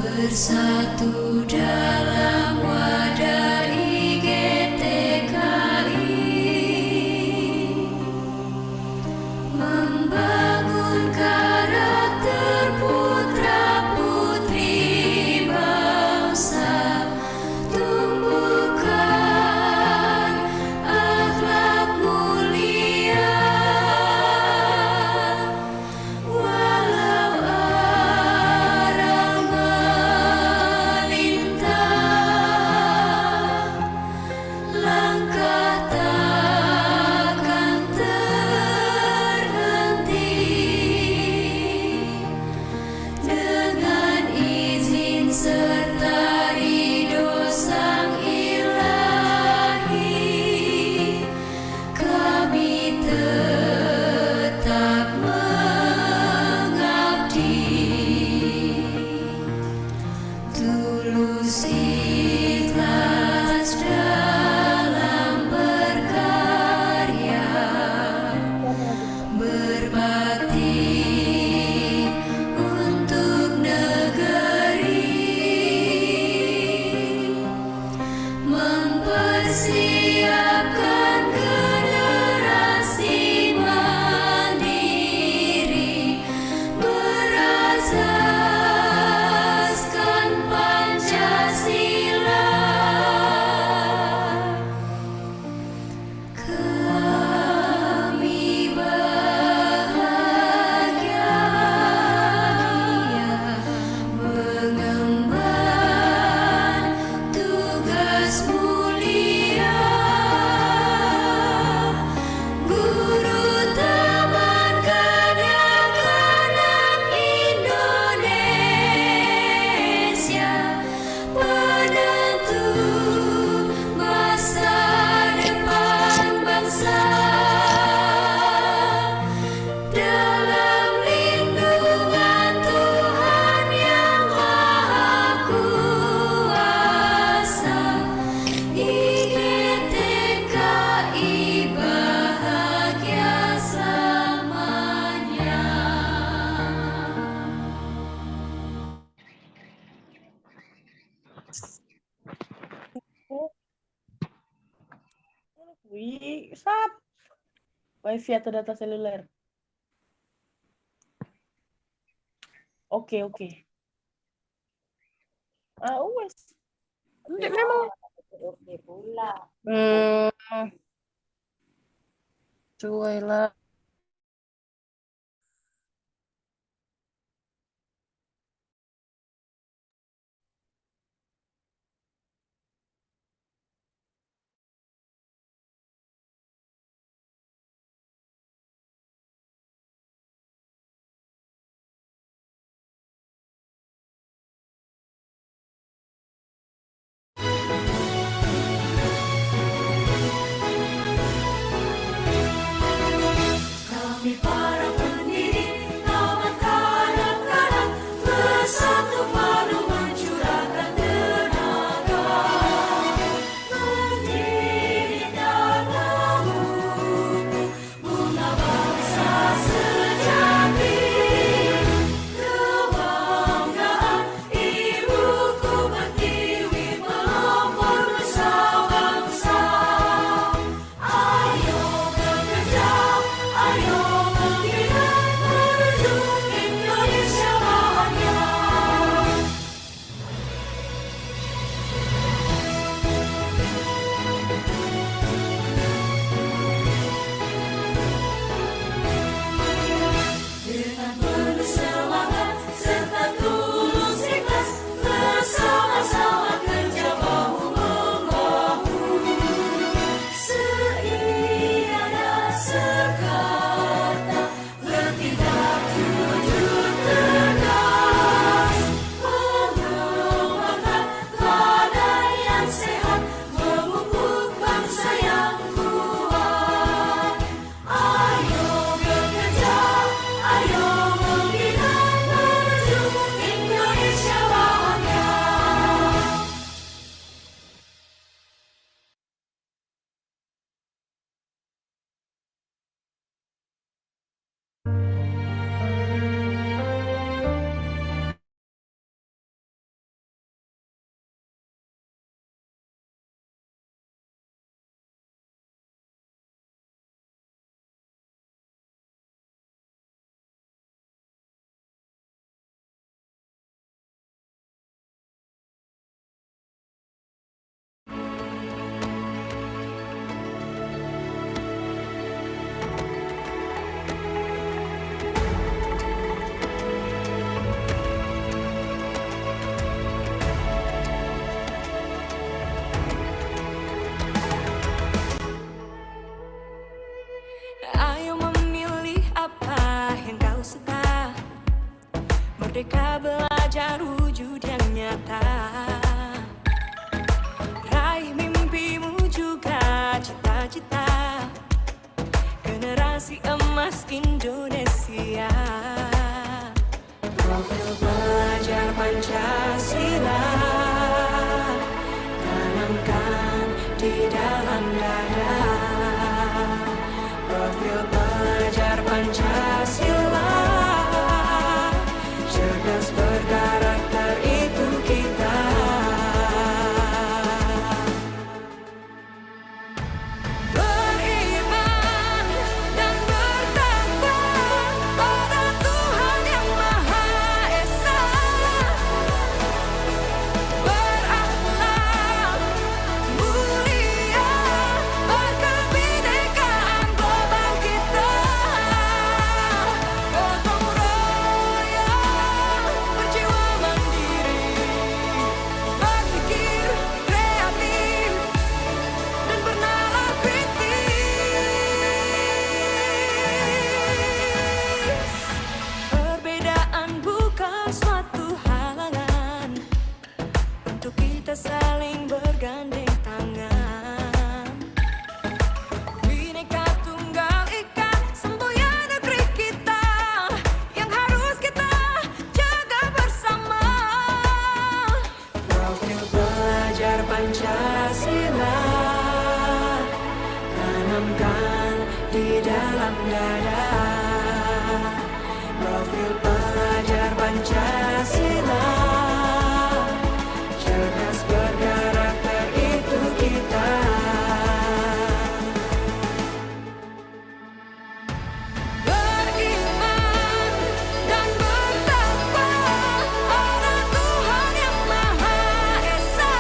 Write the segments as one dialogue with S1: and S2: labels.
S1: Bersatu dalam wadah IGTKI, membangun karakter putra-putri bangsa, tumbuhkan akhlak mulia. Walau
S2: Stop. Wifi atau data seluler? Oke. Wes. Nanti memang.
S3: Oke pula.
S2: Cuy lah.
S1: Kami para pendiri, taman kanak-kanak, bersatu padu mencurahkan tenaga. Mendidik dan memupuk bunga bangsa sejati. Kebanggaan ibuku Pertiwi, pelopor nusa bangsa. Ayo bekerja, ayo membina menuju Indonesia bahagia. Dengan penuh semangat serta tulus ikhlas, bersama-sama kerja bahu-membahu. Seirama sekata bertindak jujur tegas, mengembangkan ladang yang sehat, memupuk bangsa yang kuat. Ayo bekerja, ayo membina menuju Indonesia bahagia. Ayo memilih apa yang kau suka, merdeka belajar wujud yang nyata. Raih mimpimu juga cita-cita, generasi emas Indonesia. Profil belajar Pancasila, tanamkan di dalam dada. Profil pelajar Pancasila, cerdas berkarakter itu kita. Beriman dan bertakwa pada Tuhan Yang Maha Esa, berakhlak mulia, berkebinekaan global kita. Gotong royong, berjiwa mandiri, berpikir kreatif dan bernalar kritis. Perbedaan bukan suatu halangan untuk kita saling bergandeng tangan. Bhinneka Tunggal Ika, semboyan negeri kita yang harus kita jaga bersama. Profil pelajar Pancasila, tanamkan di dalam dada. Profil pelajar Pancasila, cerdas berkarakter itu kita. Beriman dan bertakwa pada Tuhan Yang Maha Esa,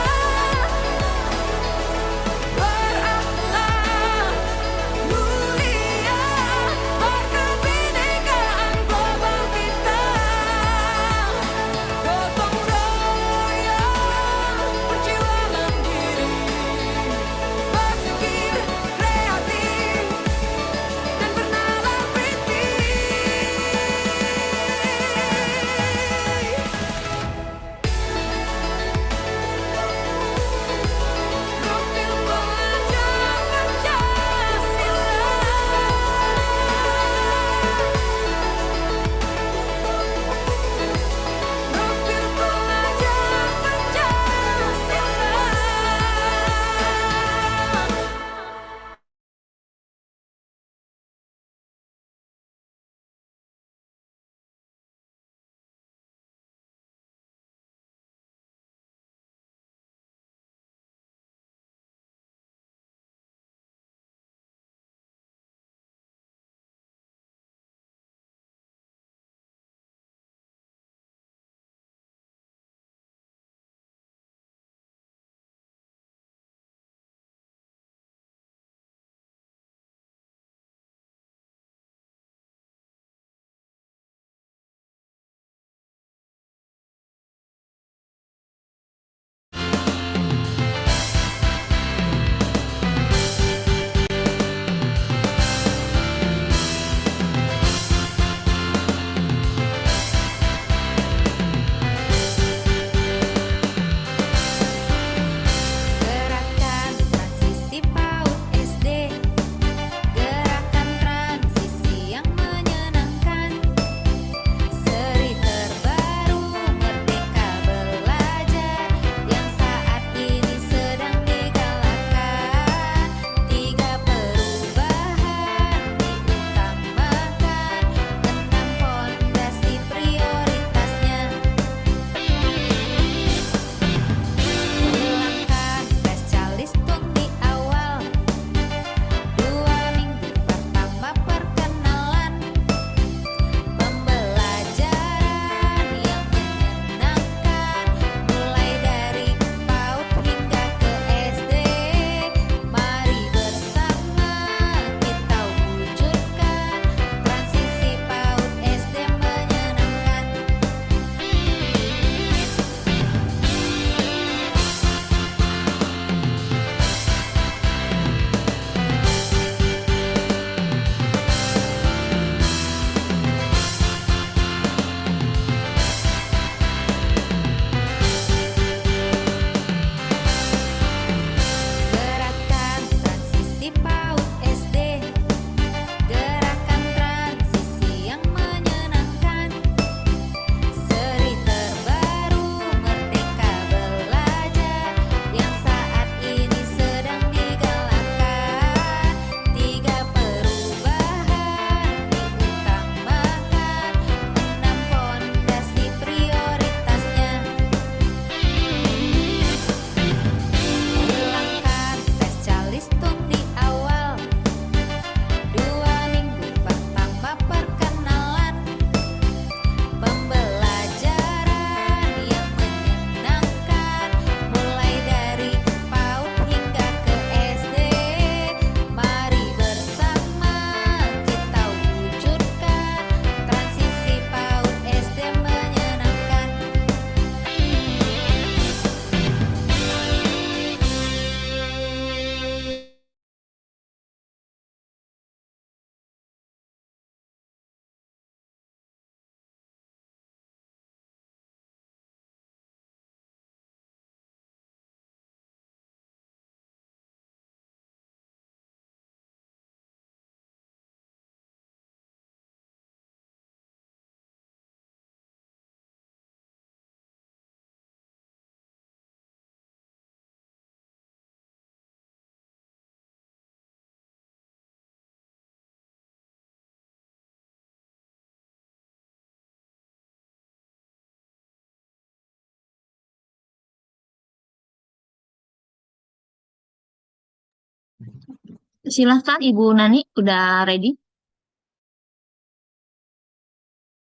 S2: Silahkan Ibu Nani, udah ready?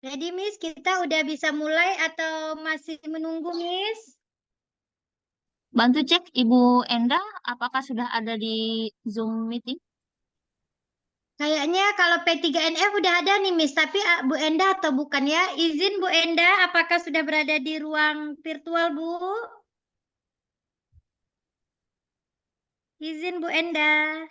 S4: Jadi Miss, kita udah bisa mulai atau masih menunggu Miss?
S2: Bantu cek Ibu Enda, apakah sudah ada di Zoom meeting?
S4: Kayaknya kalau P3NF udah ada nih Miss, tapi Bu Enda atau bukan ya? Izin Bu Enda, apakah sudah berada di ruang virtual Bu? Izin Bu Enda.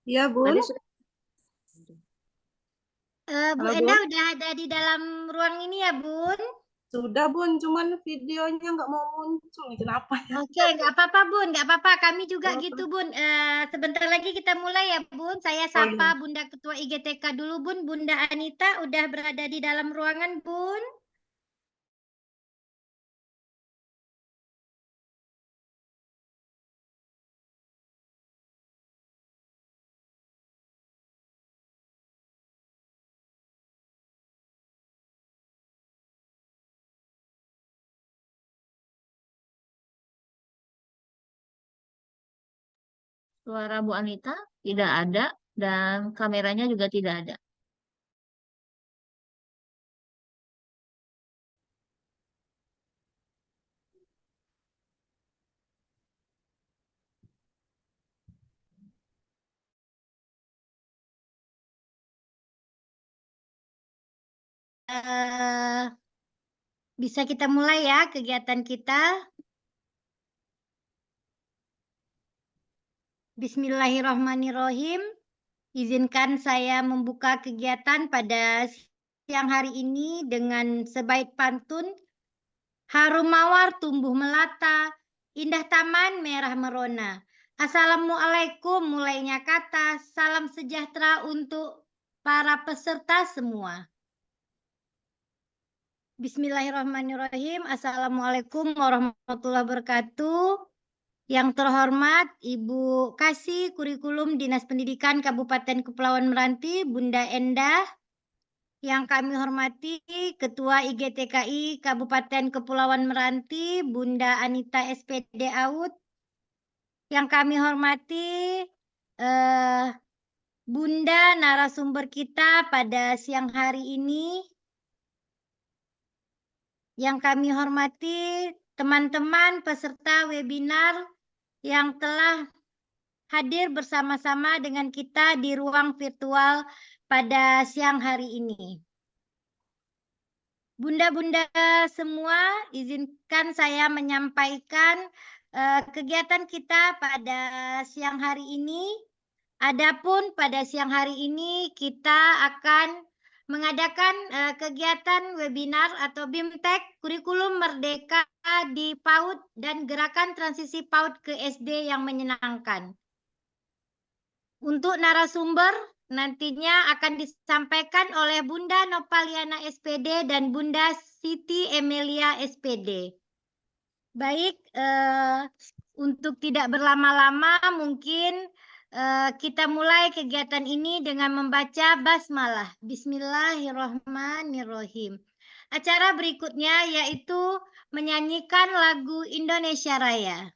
S5: Iya, Bun.
S4: Bu
S5: Halo,
S4: Enda
S5: Bun.
S4: udah ada di dalam ruang ini ya Bun?
S5: Sudah, Bun. Cuman videonya nggak mau muncul. Nih, kenapa ya?
S4: Oke, nggak apa-apa Bun, nggak apa-apa. Kami juga
S5: Nggak
S4: gitu
S5: apa-apa.
S4: Bun. Sebentar lagi kita mulai ya Bun. Saya
S5: Oh,
S4: sapa
S5: iya.
S4: Bunda Ketua IGTK dulu Bun. Bunda Anita udah berada di dalam ruangan Bun.
S2: Suara Bu Anita tidak ada dan kameranya juga tidak ada.
S4: Eh, Bisa kita mulai ya kegiatan kita. Bismillahirrahmanirrahim. Izinkan saya membuka kegiatan pada siang hari ini dengan sebaik pantun. Harum mawar tumbuh melata, indah taman merah merona. Assalamualaikum mulainya kata, salam sejahtera untuk para peserta semua. Bismillahirrahmanirrahim. Assalamualaikum warahmatullahi wabarakatuh. Yang terhormat Ibu Kasih Kurikulum Dinas Pendidikan Kabupaten Kepulauan Meranti, Bunda Endah. Yang kami hormati Ketua IGTKI Kabupaten Kepulauan Meranti, Bunda Anita SPD Aud. Yang kami hormati Bunda narasumber kita pada siang hari ini. Yang kami hormati teman-teman peserta webinar yang telah hadir bersama-sama dengan kita di ruang virtual pada siang hari ini. Bunda-bunda semua, izinkan saya menyampaikan kegiatan kita pada siang hari ini. Adapun pada siang hari ini kita akan mengadakan kegiatan webinar atau BIMTEK Kurikulum Merdeka di PAUD dan Gerakan Transisi PAUD ke SD yang menyenangkan. Untuk narasumber nantinya akan disampaikan oleh Bunda Nopaliana SPD dan Bunda Siti Emilia SPD. Baik, untuk tidak berlama-lama mungkin kita mulai kegiatan ini dengan membaca basmalah. Bismillahirrahmanirrahim. Acara berikutnya yaitu menyanyikan lagu Indonesia Raya.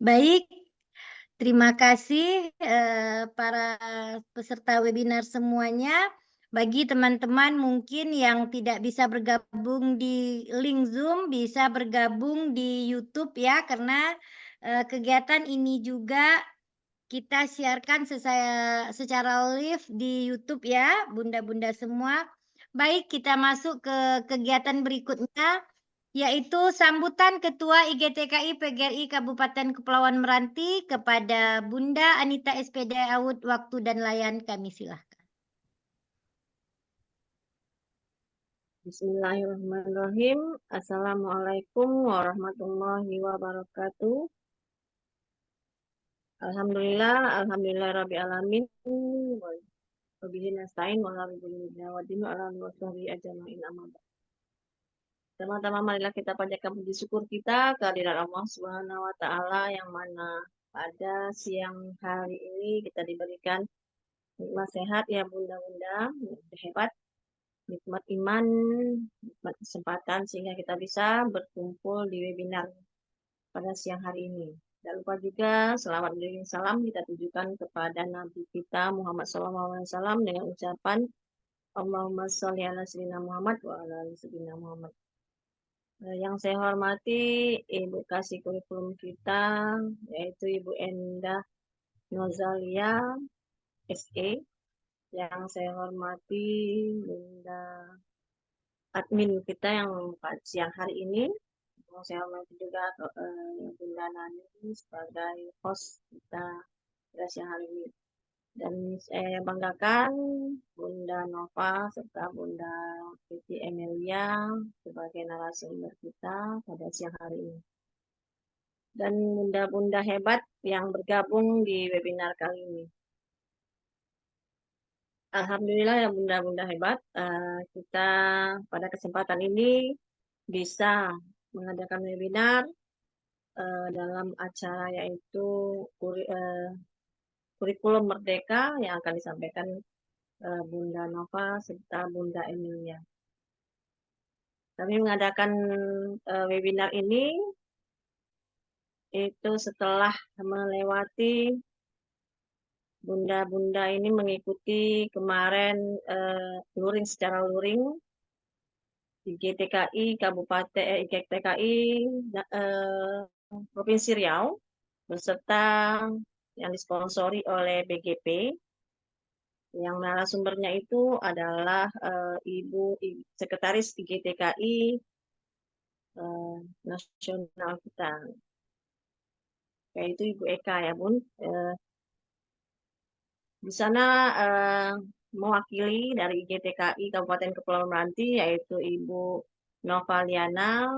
S4: Baik, terima kasih para peserta webinar semuanya. Bagi teman-teman mungkin yang tidak bisa bergabung di link Zoom, bisa bergabung di YouTube ya, karena kegiatan ini juga kita siarkan secara live di YouTube ya, bunda-bunda semua. Baik, kita masuk ke kegiatan berikutnya, yaitu sambutan Ketua IGTKI PGRI Kabupaten Kepulauan Meranti kepada Bunda Anita SPD Awud. Waktu dan layan kami silahkan.
S3: Bismillahirrahmanirrahim. Assalamualaikum warahmatullahi wabarakatuh. Alhamdulillah rabbil alamin. Wabillahi nasta'in wa ala wasahbihi ajma'in amma ba'd. Teman-teman, marilah kita panjatkan puji syukur kita kehadirat Allah Subhanahu wa taala yang mana pada siang hari ini kita diberikan nikmat sehat ya bunda-bunda, hebat, nikmat iman, nikmat kesempatan sehingga kita bisa berkumpul di webinar pada siang hari ini. Jangan lupa juga selawat dan salam kita tujukan kepada Nabi kita Muhammad SAW dengan ucapan Allahumma sholli ala sayyidina Muhammad wa ala ali sayyidina Muhammad. Yang saya hormati Ibu Kasih Kurikulum kita, yaitu Ibu Endah Nozalia, SE. Yang saya hormati Bunda admin kita yang siang hari ini. Yang saya hormati juga Bunda Nani sebagai host kita pada siang hari ini. Dan saya banggakan Bunda Nova serta Bunda Siti Emilia sebagai narasumber kita pada siang hari ini. Dan bunda-bunda hebat yang bergabung di webinar kali ini. Alhamdulillah ya bunda-bunda hebat, kita pada kesempatan ini bisa mengadakan webinar dalam acara yaitu kurikulum merdeka yang akan disampaikan Bunda Nova serta Bunda Emilia. Kami mengadakan webinar ini itu setelah melewati bunda-bunda ini mengikuti kemarin luring secara luring di GTKI Kabupaten GTKI Provinsi Riau beserta yang disponsori oleh BGP. Yang narasumbernya itu adalah Ibu Sekretaris IGTKI nasional kita, yaitu Ibu Eka ya Bun. Di sana mewakili dari IGTKI Kabupaten Kepulauan Meranti yaitu Ibu Novaliana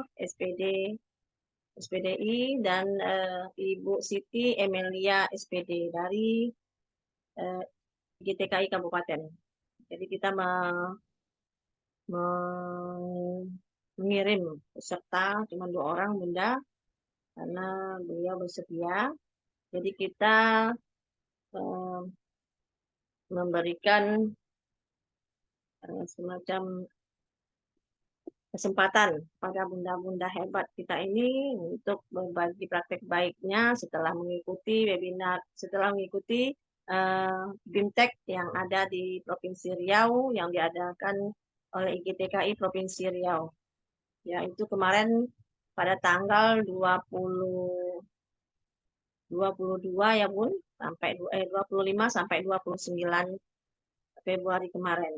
S3: SPDI dan Ibu Siti Emilia SPD dari IGTKI Kabupaten. Jadi kita mengirim peserta cuma 2 orang bunda karena beliau bersedia. Jadi kita memberikan semacam kesempatan pada bunda-bunda hebat kita ini untuk berbagi praktek baiknya setelah mengikuti webinar, setelah mengikuti BIMTEK yang ada di Provinsi Riau yang diadakan oleh IGTKI Provinsi Riau. Yaitu kemarin pada tanggal 22 ya Bun, sampai 25 sampai 29 Februari kemarin.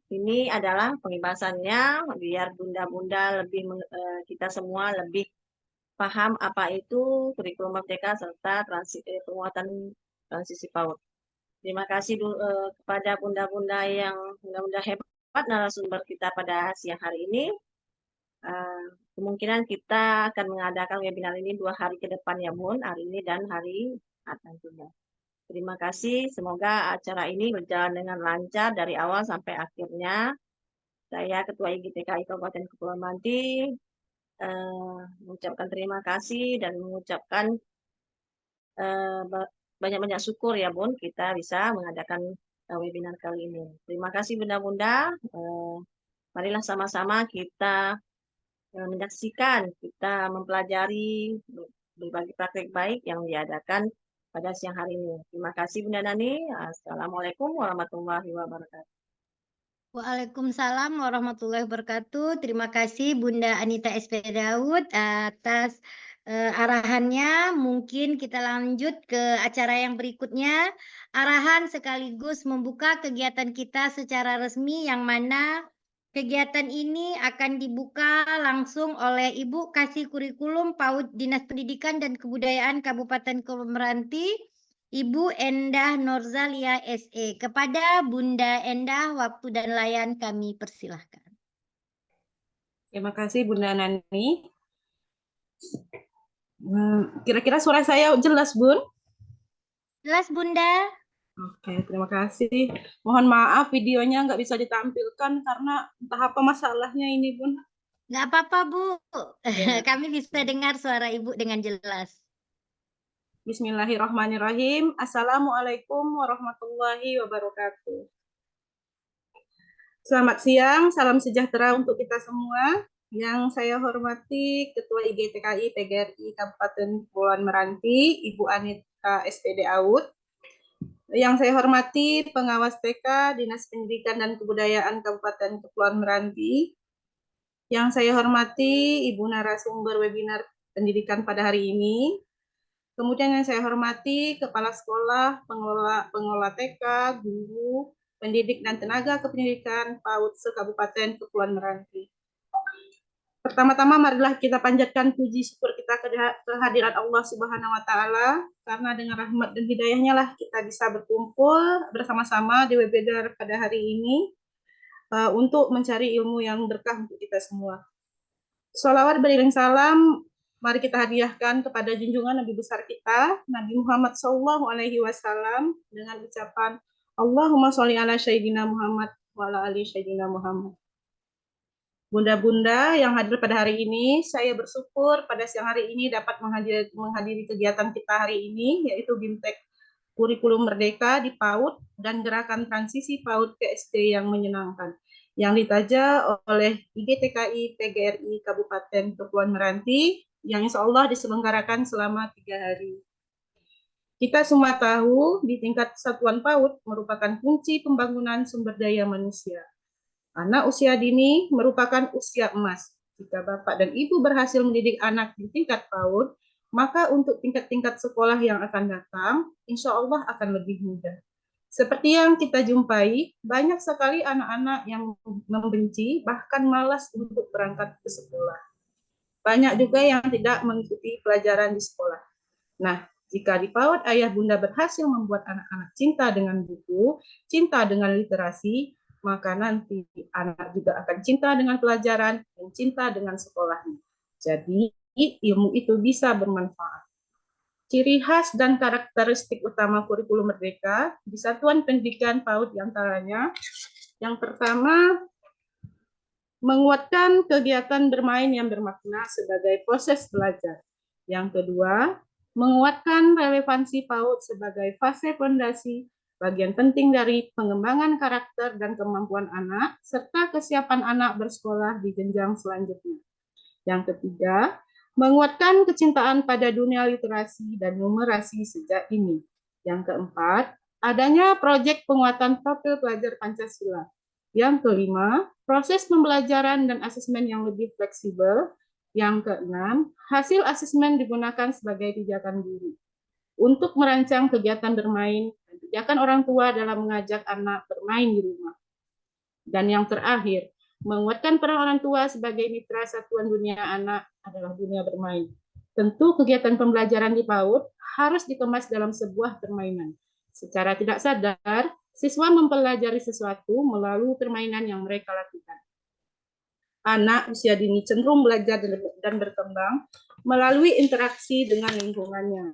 S3: Ini adalah pembahasannya biar bunda-bunda lebih kita semua lebih paham apa itu kurikulum merdeka serta penguatan transisi PAUD. Terima kasih kepada bunda-bunda yang bunda-bunda hebat narasumber kita pada siang hari ini. Kemungkinan kita akan mengadakan webinar ini 2 hari ke depan ya Bun, hari ini dan hari nantinya. Terima kasih, semoga acara ini berjalan dengan lancar dari awal sampai akhirnya. Saya Ketua IGTKI Kabupaten Kepulauan Meranti mengucapkan terima kasih dan mengucapkan banyak-banyak syukur ya Bun, kita bisa mengadakan webinar kali ini. Terima kasih bunda-bunda, marilah sama-sama kita menyaksikan kita mempelajari berbagai praktek baik yang diadakan pada siang hari ini. Terima kasih Bunda Nani. Assalamualaikum warahmatullahi wabarakatuh.
S4: Waalaikumsalam warahmatullahi wabarakatuh. Terima kasih Bunda Anita SP Daud atas arahannya. Mungkin kita lanjut ke acara yang berikutnya. Arahan sekaligus membuka kegiatan kita secara resmi yang mana kegiatan ini akan dibuka langsung oleh Ibu Kasih Kurikulum PAUD Dinas Pendidikan dan Kebudayaan Kabupaten Meranti, Ibu Endah Norzalia SE. Kepada Bunda Endah, waktu dan layan kami persilahkan.
S5: Terima kasih Bunda Nani. Kira-kira suara saya jelas, Bun?
S4: Jelas Bunda?
S5: Oke, terima kasih. Mohon maaf videonya nggak bisa ditampilkan karena entah apa masalahnya ini, Bun.
S4: Nggak apa-apa Bu,
S5: Ya.
S4: kami bisa dengar suara Ibu dengan jelas.
S5: Bismillahirrahmanirrahim. Assalamualaikum warahmatullahi wabarakatuh. Selamat siang, salam sejahtera untuk kita semua. Yang saya hormati Ketua IGTKI PGRI Kabupaten Kepulauan Meranti, Ibu Anita SPD Daud. Yang saya hormati Pengawas TK Dinas Pendidikan dan Kebudayaan Kabupaten Kepulauan Meranti. Yang saya hormati Ibu narasumber webinar pendidikan pada hari ini. Kemudian yang saya hormati Kepala Sekolah, pengelola TK, guru, pendidik dan tenaga kependidikan PAUD se-Kabupaten Kepulauan Meranti. Pertama-tama marilah kita panjatkan puji syukur kita kehadirat Allah Subhanahu wa taala karena dengan rahmat dan hidayahnya lah kita bisa berkumpul bersama-sama di webinar pada hari ini untuk mencari ilmu yang berkah untuk kita semua. Sholawat beriring salam mari kita hadiahkan kepada junjungan Nabi besar kita, Nabi Muhammad SAW, dengan ucapan Allahumma sholli ala Sayyidina Muhammad wa ala ali Sayyidina Muhammad. Bunda-bunda yang hadir pada hari ini, saya bersyukur pada siang hari ini dapat menghadiri kegiatan kita hari ini, yaitu BIMTEK Kurikulum Merdeka di PAUD dan gerakan transisi PAUD ke SD yang menyenangkan, yang ditaja oleh IGTKI PGRI Kabupaten Kepulauan Meranti, yang insya Allah diselenggarakan selama 3 hari. Kita semua tahu di tingkat satuan PAUD merupakan kunci pembangunan sumber daya manusia. Anak usia dini merupakan usia emas. Jika Bapak dan Ibu berhasil mendidik anak di tingkat PAUD, maka untuk tingkat-tingkat sekolah yang akan datang, insya Allah akan lebih mudah. Seperti yang kita jumpai, banyak sekali anak-anak yang membenci, bahkan malas untuk berangkat ke sekolah. Banyak juga yang tidak mengikuti pelajaran di sekolah. Nah, jika di PAUD ayah bunda berhasil membuat anak-anak cinta dengan buku, cinta dengan literasi, maka nanti anak juga akan cinta dengan pelajaran dan cinta dengan sekolahnya. Jadi, ilmu itu bisa bermanfaat. Ciri khas dan karakteristik utama kurikulum merdeka di satuan pendidikan PAUD diantaranya, yang pertama, menguatkan kegiatan bermain yang bermakna sebagai proses belajar. Yang kedua, menguatkan relevansi PAUD sebagai fase fondasi, bagian penting dari pengembangan karakter dan kemampuan anak, serta kesiapan anak bersekolah di jenjang selanjutnya. Yang ketiga, menguatkan kecintaan pada dunia literasi dan numerasi sejak dini. Yang keempat, adanya proyek penguatan profil pelajar Pancasila. Yang kelima, proses pembelajaran dan asesmen yang lebih fleksibel. Yang keenam, hasil asesmen digunakan sebagai pijakan guru untuk merancang kegiatan bermain dan pijakan orang tua dalam mengajak anak bermain di rumah. Dan yang terakhir, menguatkan peran orang tua sebagai mitra satuan dunia anak adalah dunia bermain. Tentu kegiatan pembelajaran di PAUD harus dikemas dalam sebuah permainan. Secara tidak sadar, siswa mempelajari sesuatu melalui permainan yang mereka lakukan. Anak usia dini cenderung belajar dan berkembang melalui interaksi dengan lingkungannya,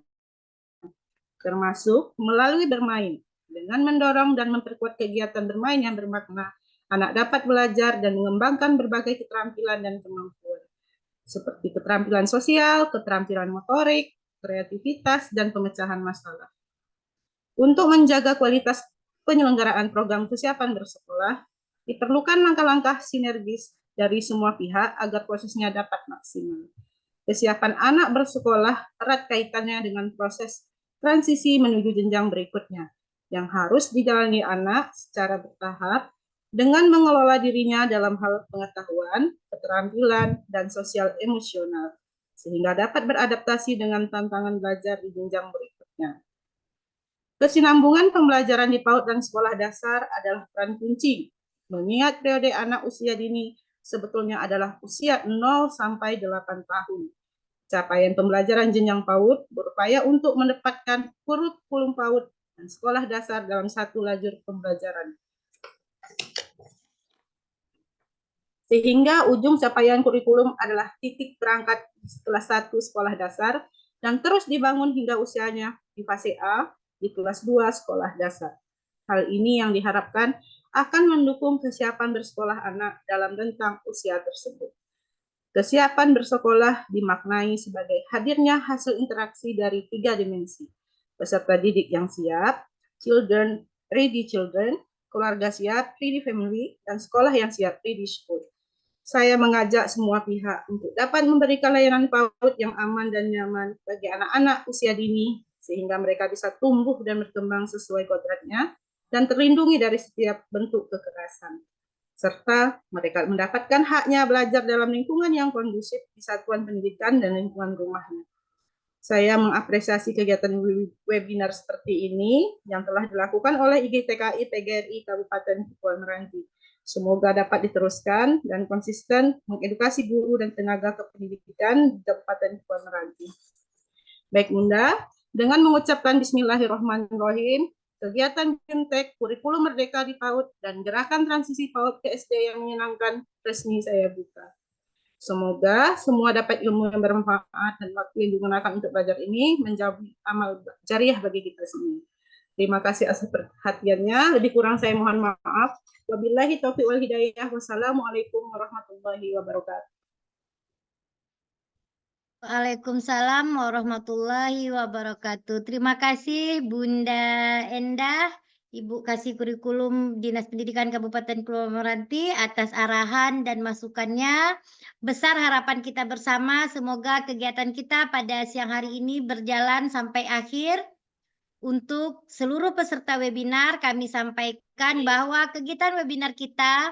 S5: termasuk melalui bermain. Dengan mendorong dan memperkuat kegiatan bermain yang bermakna, anak dapat belajar dan mengembangkan berbagai keterampilan dan kemampuan, seperti keterampilan sosial, keterampilan motorik, kreativitas, dan pemecahan masalah. Untuk menjaga kualitas penyelenggaraan program kesiapan bersekolah, diperlukan langkah-langkah sinergis dari semua pihak agar prosesnya dapat maksimal. Kesiapan anak bersekolah erat kaitannya dengan proses transisi menuju jenjang berikutnya yang harus dijalani anak secara bertahap dengan mengelola dirinya dalam hal pengetahuan, keterampilan, dan sosial emosional, sehingga dapat beradaptasi dengan tantangan belajar di jenjang berikutnya. Kesinambungan pembelajaran di PAUD dan sekolah dasar adalah peran kunci, mengingat periode anak usia dini sebetulnya adalah usia 0 sampai 8 tahun. Capaian pembelajaran jenjang PAUD berupaya untuk mendapatkan kurikulum PAUD dan sekolah dasar dalam satu lajur pembelajaran. Sehingga ujung capaian kurikulum adalah titik berangkat kelas 1 sekolah dasar dan terus dibangun hingga usianya di fase A di kelas 2 sekolah dasar. Hal ini yang diharapkan akan mendukung kesiapan bersekolah anak dalam rentang usia tersebut. Kesiapan bersekolah dimaknai sebagai hadirnya hasil interaksi dari 3 dimensi. Peserta didik yang siap, ready children, keluarga siap, ready family, dan sekolah yang siap, ready school. Saya mengajak semua pihak untuk dapat memberikan layanan PAUD yang aman dan nyaman bagi anak-anak usia dini, sehingga mereka bisa tumbuh dan berkembang sesuai kodratnya dan terlindungi dari setiap bentuk kekerasan. Serta mereka mendapatkan haknya belajar dalam lingkungan yang kondusif di satuan pendidikan dan lingkungan rumahnya. Saya mengapresiasi kegiatan webinar seperti ini yang telah dilakukan oleh IGTKI PGRI Kabupaten Kepulauan Meranti. Semoga dapat diteruskan dan konsisten mengedukasi guru dan tenaga kependidikan di Kabupaten Kepulauan Meranti. Baik Bunda, dengan mengucapkan Bismillahirrahmanirrahim, kegiatan BIMTEK Kurikulum Merdeka di PAUD dan gerakan transisi PAUD ke SD yang menyenangkan resmi saya buka. Semoga semua dapat ilmu yang bermanfaat dan waktu yang digunakan untuk belajar ini menjadi amal jariah bagi kita semua. Terima kasih atas perhatiannya. Lebih kurang saya mohon maaf. Wabillahi taufiq wal hidayah. Wassalamualaikum warahmatullahi wabarakatuh.
S4: Waalaikumsalam warahmatullahi wabarakatuh. Terima kasih Bunda Endah, Ibu Kasih Kurikulum Dinas Pendidikan Kabupaten Kepulauan Meranti atas arahan dan masukannya. Besar harapan kita bersama, semoga kegiatan kita pada siang hari ini berjalan sampai akhir. Untuk seluruh peserta webinar, kami sampaikan bahwa kegiatan webinar kita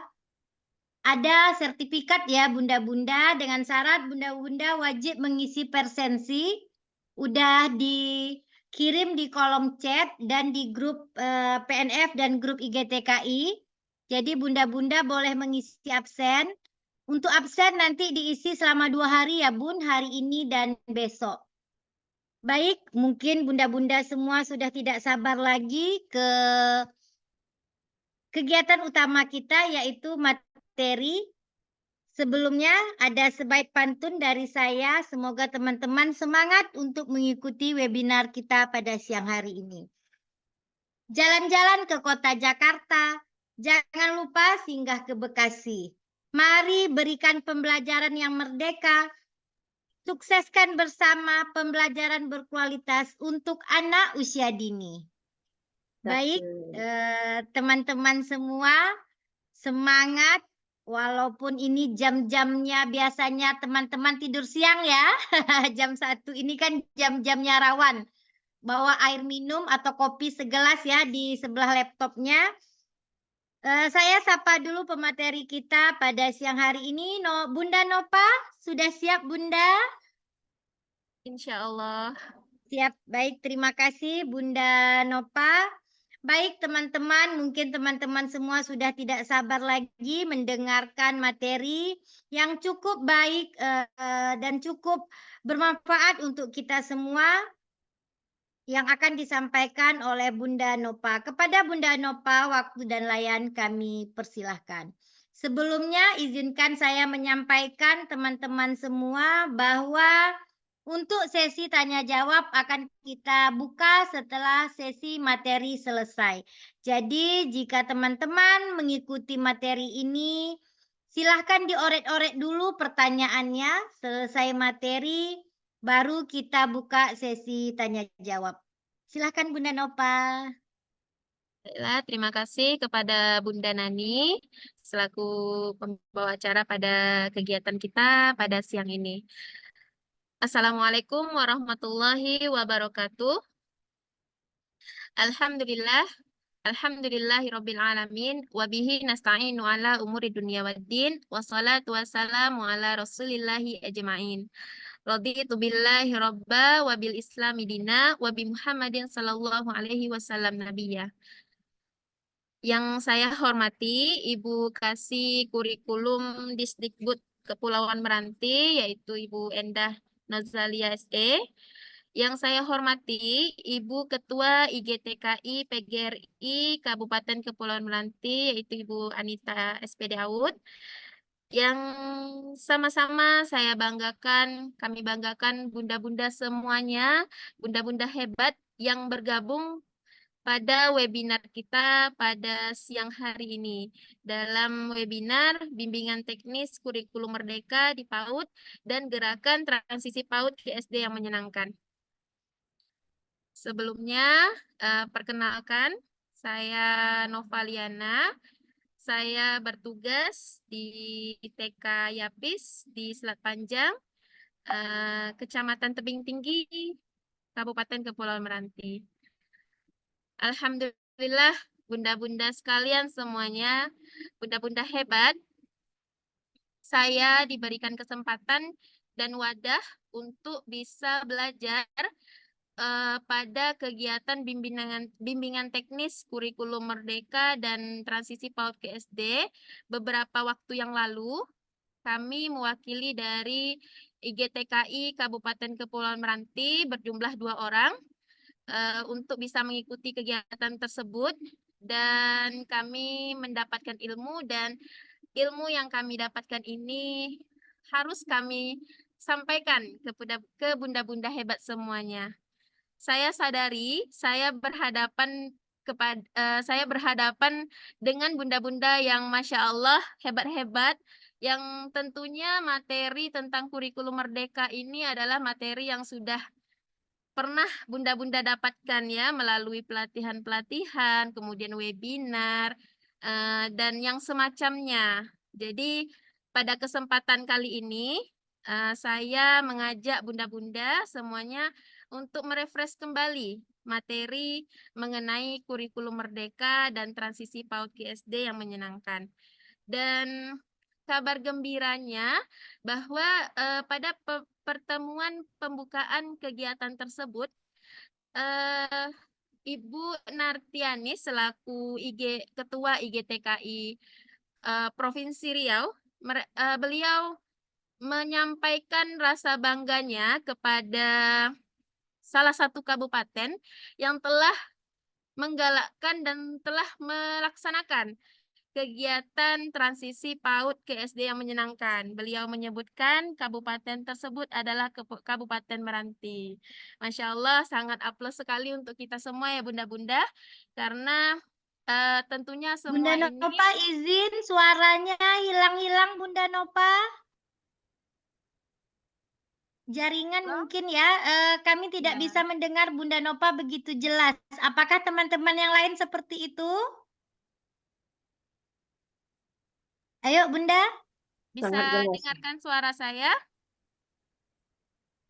S4: ada sertifikat ya bunda-bunda, dengan syarat bunda-bunda wajib mengisi persensi. Udah dikirim di kolom chat dan di grup PNF dan grup IGTKI. Jadi bunda-bunda boleh mengisi absen. Untuk absen nanti diisi selama 2 hari ya Bun, hari ini dan besok. Baik, mungkin bunda-bunda semua sudah tidak sabar lagi ke kegiatan utama kita yaitu materi. Sebelumnya ada sebaik pantun dari saya. Semoga teman-teman semangat untuk mengikuti webinar kita pada siang hari ini. Jalan-jalan ke kota Jakarta, jangan lupa singgah ke Bekasi. Mari berikan pembelajaran yang merdeka. Sukseskan bersama pembelajaran berkualitas untuk anak usia dini. Baik, teman-teman semua, semangat. Walaupun ini jam-jamnya biasanya teman-teman tidur siang ya. Jam 1 ini kan jam-jamnya rawan. Bawa air minum atau kopi segelas ya di sebelah laptopnya. Saya sapa dulu pemateri kita pada siang hari ini. Bunda Nopa, sudah siap Bunda?
S2: Insya Allah.
S4: Siap, baik. Terima kasih Bunda Nopa. Baik teman-teman, mungkin teman-teman semua sudah tidak sabar lagi mendengarkan materi yang cukup baik dan cukup bermanfaat untuk kita semua yang akan disampaikan oleh Bunda Nopa. Kepada Bunda Nopa, waktu dan layan kami persilahkan. Sebelumnya izinkan saya menyampaikan teman-teman semua bahwa untuk sesi tanya jawab akan kita buka setelah sesi materi selesai. Jadi jika teman-teman mengikuti materi ini, silahkan dioret-oret dulu pertanyaannya. Selesai materi, baru kita buka sesi tanya jawab. Silahkan Bunda Nopa.
S6: Baiklah, terima kasih kepada Bunda Nani selaku pembawa acara pada kegiatan kita pada siang ini. Assalamualaikum warahmatullahi wabarakatuh. Alhamdulillah, alhamdulillahirabbil alamin wa bihi nasta'inu ala umuri dunya waddin wassalatu wassalamu ala rasulillahi ajmain. Raditu billahi rabba wa bil islami dina wa bi Muhammadin sallallahu alaihi wasallam nabiyya. Yang saya hormati Ibu Kasih Kurikulum Disdikbud Kepulauan Meranti, yaitu Ibu Endah Nazalia SE. Yang saya hormati Ibu Ketua IGTKI PGRI Kabupaten Kepulauan Meranti, yaitu Ibu Anita SPD Aud. Yang sama-sama saya banggakan, kami banggakan bunda-bunda semuanya, bunda-bunda hebat yang bergabung pada webinar kita pada siang hari ini. Dalam webinar Bimbingan Teknis Kurikulum Merdeka di PAUD dan Gerakan Transisi PAUD ke SD yang Menyenangkan. Sebelumnya, perkenalkan, saya Novaliana. Saya bertugas di TK Yapis di Selat Panjang, Kecamatan Tebing Tinggi, Kabupaten Kepulauan Meranti. Alhamdulillah, bunda-bunda sekalian semuanya, bunda-bunda hebat, saya diberikan kesempatan dan wadah untuk bisa belajar pada kegiatan bimbingan teknis kurikulum merdeka dan transisi PAUD ke SD beberapa waktu yang lalu. Kami mewakili dari IGTKI Kabupaten Kepulauan Meranti berjumlah 2 orang untuk bisa mengikuti kegiatan tersebut, dan kami mendapatkan ilmu, dan ilmu yang kami dapatkan ini harus kami sampaikan ke bunda-bunda hebat semuanya. Saya sadari saya berhadapan dengan bunda-bunda yang Masya Allah hebat-hebat, yang tentunya materi tentang kurikulum merdeka ini adalah materi yang sudah pernah bunda-bunda dapatkan ya melalui pelatihan-pelatihan, kemudian webinar, dan yang semacamnya. Jadi pada kesempatan kali ini saya mengajak bunda-bunda semuanya untuk merefresh kembali materi mengenai kurikulum merdeka dan transisi PAUD ke SD yang menyenangkan. Dan kabar gembiranya bahwa pada pertemuan pembukaan kegiatan tersebut, Ibu Nartianis selaku Ketua IGTKI Provinsi Riau, beliau menyampaikan rasa bangganya kepada salah satu kabupaten yang telah menggalakkan dan telah melaksanakan kegiatan transisi PAUD ke SD yang menyenangkan. Beliau menyebutkan kabupaten tersebut adalah Kabupaten Meranti. Masya Allah, sangat aplaus sekali untuk kita semua ya bunda-bunda, karena tentunya semua
S4: Bunda
S6: ini...
S4: Nopa izin suaranya hilang-hilang Bunda Nopa. Jaringan mungkin ya, kami tidak bisa mendengar Bunda Nopa begitu jelas. Apakah teman-teman yang lain seperti itu? Ayo Bunda.
S6: Bisa
S3: Sangat jelas.
S6: dengarkan suara saya?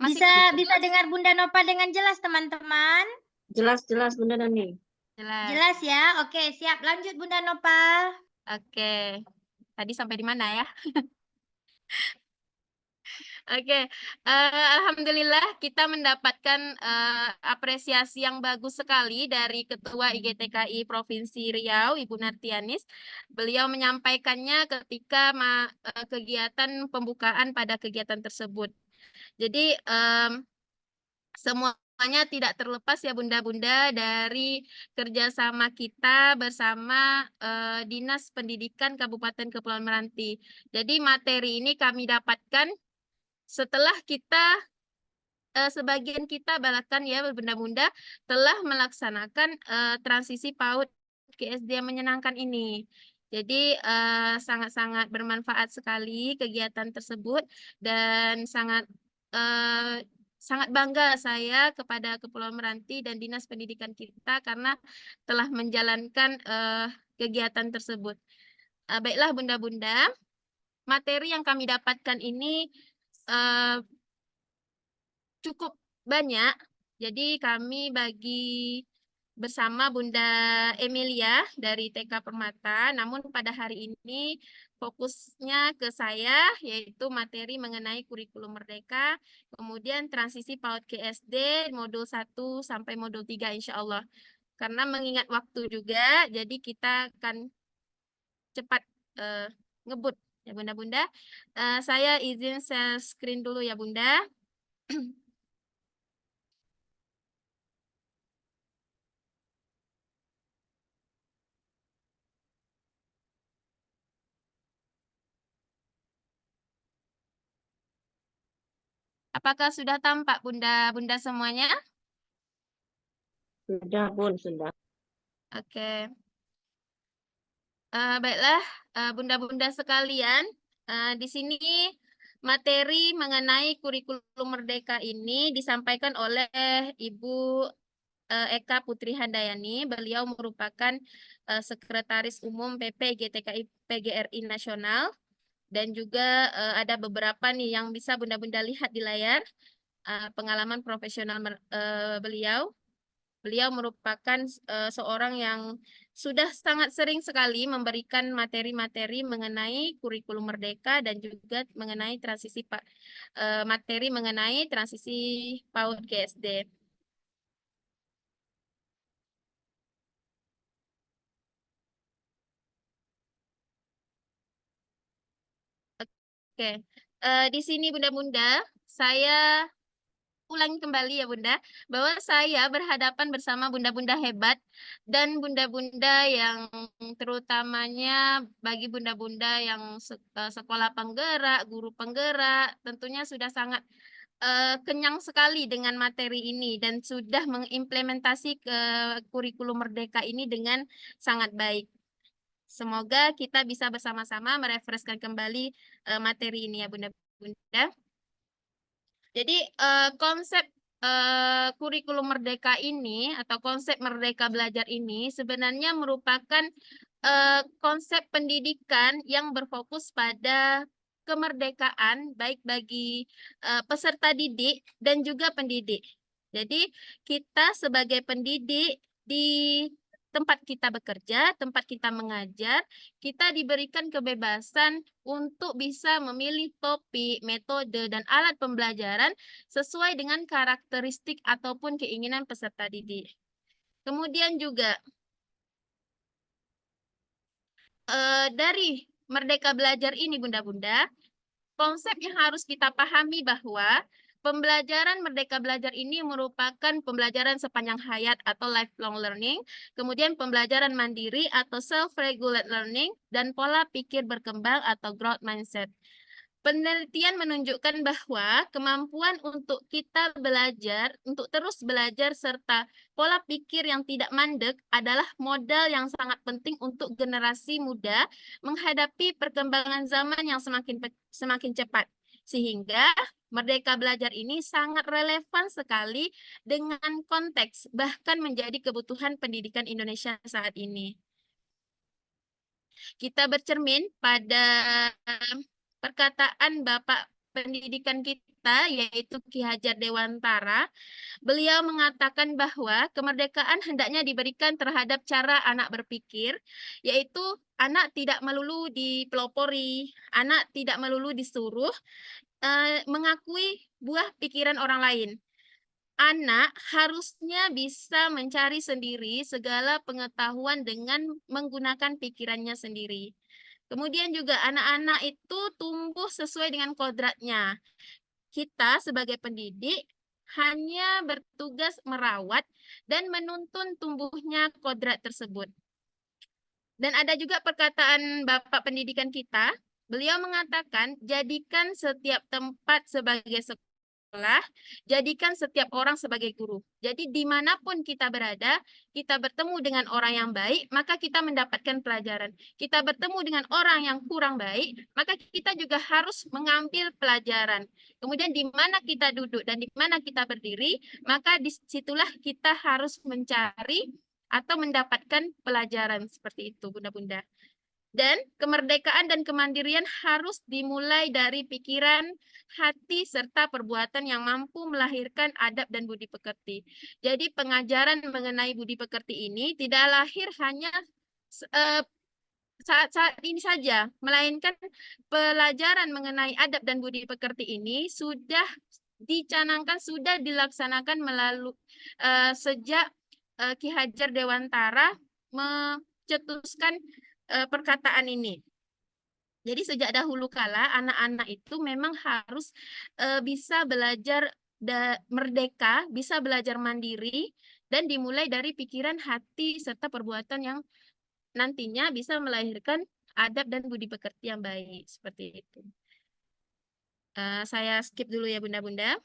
S6: Masih
S4: Bisa dengar Bunda Nopa dengan jelas teman-teman?
S3: Jelas-jelas Bunda Nani.
S4: Jelas ya. Oke, siap. Lanjut Bunda Nopa.
S6: Oke. Tadi sampai di mana ya? Oke, alhamdulillah kita mendapatkan apresiasi yang bagus sekali dari Ketua IGTKI Provinsi Riau, Ibu Nartianis. Beliau menyampaikannya ketika kegiatan pembukaan pada kegiatan tersebut. Jadi semuanya tidak terlepas ya bunda-bunda dari kerjasama kita bersama Dinas Pendidikan Kabupaten Kepulauan Meranti. Jadi materi ini kami dapatkan setelah kita, sebagian kita bahkan ya bunda-bunda telah melaksanakan transisi PAUD ke SD yang menyenangkan ini. Jadi sangat-sangat bermanfaat sekali kegiatan tersebut, dan sangat sangat bangga saya kepada Kepulauan Meranti dan Dinas Pendidikan kita karena telah menjalankan kegiatan tersebut. Baiklah Bunda-Bunda, materi yang kami dapatkan ini cukup banyak. Jadi kami bagi bersama Bunda Emilia dari TK Permata. Namun pada hari ini fokusnya ke saya, yaitu materi mengenai kurikulum merdeka, kemudian transisi PAUD ke SD, modul 1 sampai modul 3 insya Allah. Karena mengingat waktu juga, jadi kita akan cepat ngebut ya Bunda-Bunda. Saya izin share screen dulu ya Bunda. Apakah sudah tampak Bunda-Bunda semuanya?
S3: Sudah, Bun, sudah.
S6: Oke. Baiklah, Bunda-Bunda sekalian, di sini materi mengenai kurikulum merdeka ini disampaikan oleh Ibu Eka Putri Handayani. Beliau merupakan Sekretaris Umum PP GTKI PGRI Nasional. Dan juga ada beberapa nih yang bisa Bunda-Bunda lihat di layar pengalaman profesional beliau. Beliau merupakan seorang yang sudah sangat sering sekali memberikan materi-materi mengenai kurikulum merdeka dan juga mengenai transisi materi mengenai transisi PAUD ke SD. Oke, di sini Bunda-Bunda, saya ulangi kembali ya Bunda, bahwa saya berhadapan bersama bunda-bunda hebat dan bunda-bunda yang terutamanya bagi bunda-bunda yang sekolah penggerak, guru penggerak, tentunya sudah sangat kenyang sekali dengan materi ini dan sudah mengimplementasi ke kurikulum merdeka ini dengan sangat baik. Semoga kita bisa bersama-sama merefreshkan kembali materi ini ya Bunda-Bunda. Jadi konsep kurikulum merdeka ini atau konsep merdeka belajar ini sebenarnya merupakan konsep pendidikan yang berfokus pada kemerdekaan baik bagi peserta didik dan juga pendidik. Jadi kita sebagai pendidik di tempat kita bekerja, tempat kita mengajar, kita diberikan kebebasan untuk bisa memilih topik, metode, dan alat pembelajaran sesuai dengan karakteristik ataupun keinginan peserta didik. Kemudian juga dari Merdeka Belajar ini Bunda-Bunda, konsep yang harus kita pahami bahwa pembelajaran Merdeka Belajar ini merupakan pembelajaran sepanjang hayat atau lifelong learning, kemudian pembelajaran mandiri atau self-regulate learning, dan pola pikir berkembang atau growth mindset. Penelitian menunjukkan bahwa kemampuan untuk kita belajar, untuk terus belajar serta pola pikir yang tidak mandek adalah modal yang sangat penting untuk generasi muda menghadapi perkembangan zaman yang semakin cepat. Sehingga Merdeka Belajar ini sangat relevan sekali dengan konteks, bahkan menjadi kebutuhan pendidikan Indonesia saat ini. Kita bercermin pada perkataan Bapak Pendidikan kita, yaitu Ki Hajar Dewantara. Beliau mengatakan bahwa kemerdekaan hendaknya diberikan terhadap cara anak berpikir, yaitu anak tidak melulu dipelopori, anak tidak melulu disuruh mengakui buah pikiran orang lain. Anak harusnya bisa mencari sendiri segala pengetahuan dengan menggunakan pikirannya sendiri. Kemudian juga anak-anak itu tumbuh sesuai dengan kodratnya. Kita sebagai pendidik hanya bertugas merawat dan menuntun tumbuhnya kodrat tersebut. Dan ada juga perkataan Bapak Pendidikan kita, beliau mengatakan, jadikan setiap tempat sebagai sekolah jadikan setiap orang sebagai guru. Jadi dimanapun kita berada, kita bertemu dengan orang yang baik, maka kita mendapatkan pelajaran. Kita bertemu dengan orang yang kurang baik, maka kita juga harus mengambil pelajaran. Kemudian di mana kita duduk dan di mana kita berdiri, maka disitulah kita harus mencari atau mendapatkan pelajaran seperti itu, Bunda-Bunda. Dan kemerdekaan dan kemandirian harus dimulai dari pikiran, hati, serta perbuatan yang mampu melahirkan adab dan budi pekerti. Jadi pengajaran mengenai budi pekerti ini tidak lahir hanya saat-saat ini saja, melainkan pelajaran mengenai adab dan budi pekerti ini sudah dicanangkan, sudah dilaksanakan melalui sejak Ki Hajar Dewantara mencetuskan perkataan ini. Jadi sejak dahulu kala anak-anak itu memang harus bisa belajar merdeka, bisa belajar mandiri, dan dimulai dari pikiran, hati, serta perbuatan yang nantinya bisa melahirkan adab dan budi pekerti yang baik. Seperti itu. Saya skip dulu ya Bunda-Bunda.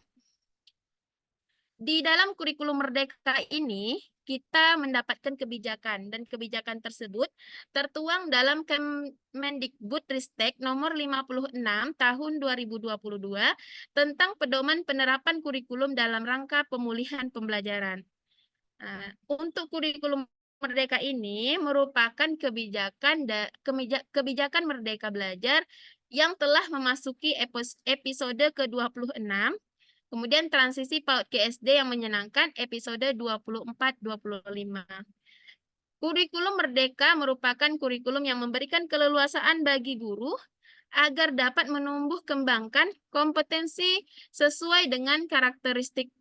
S6: Di dalam kurikulum merdeka ini, kita mendapatkan kebijakan, dan kebijakan tersebut tertuang dalam Kemendikbudristek nomor 56 tahun 2022 tentang pedoman penerapan kurikulum dalam rangka pemulihan pembelajaran. Untuk kurikulum merdeka ini merupakan kebijakan Merdeka Belajar yang telah memasuki episode ke-26. Kemudian transisi PAUD ke SD yang menyenangkan episode 24-25. Kurikulum Merdeka merupakan kurikulum yang memberikan keleluasaan bagi guru agar dapat menumbuh kembangkan kompetensi sesuai dengan karakteristik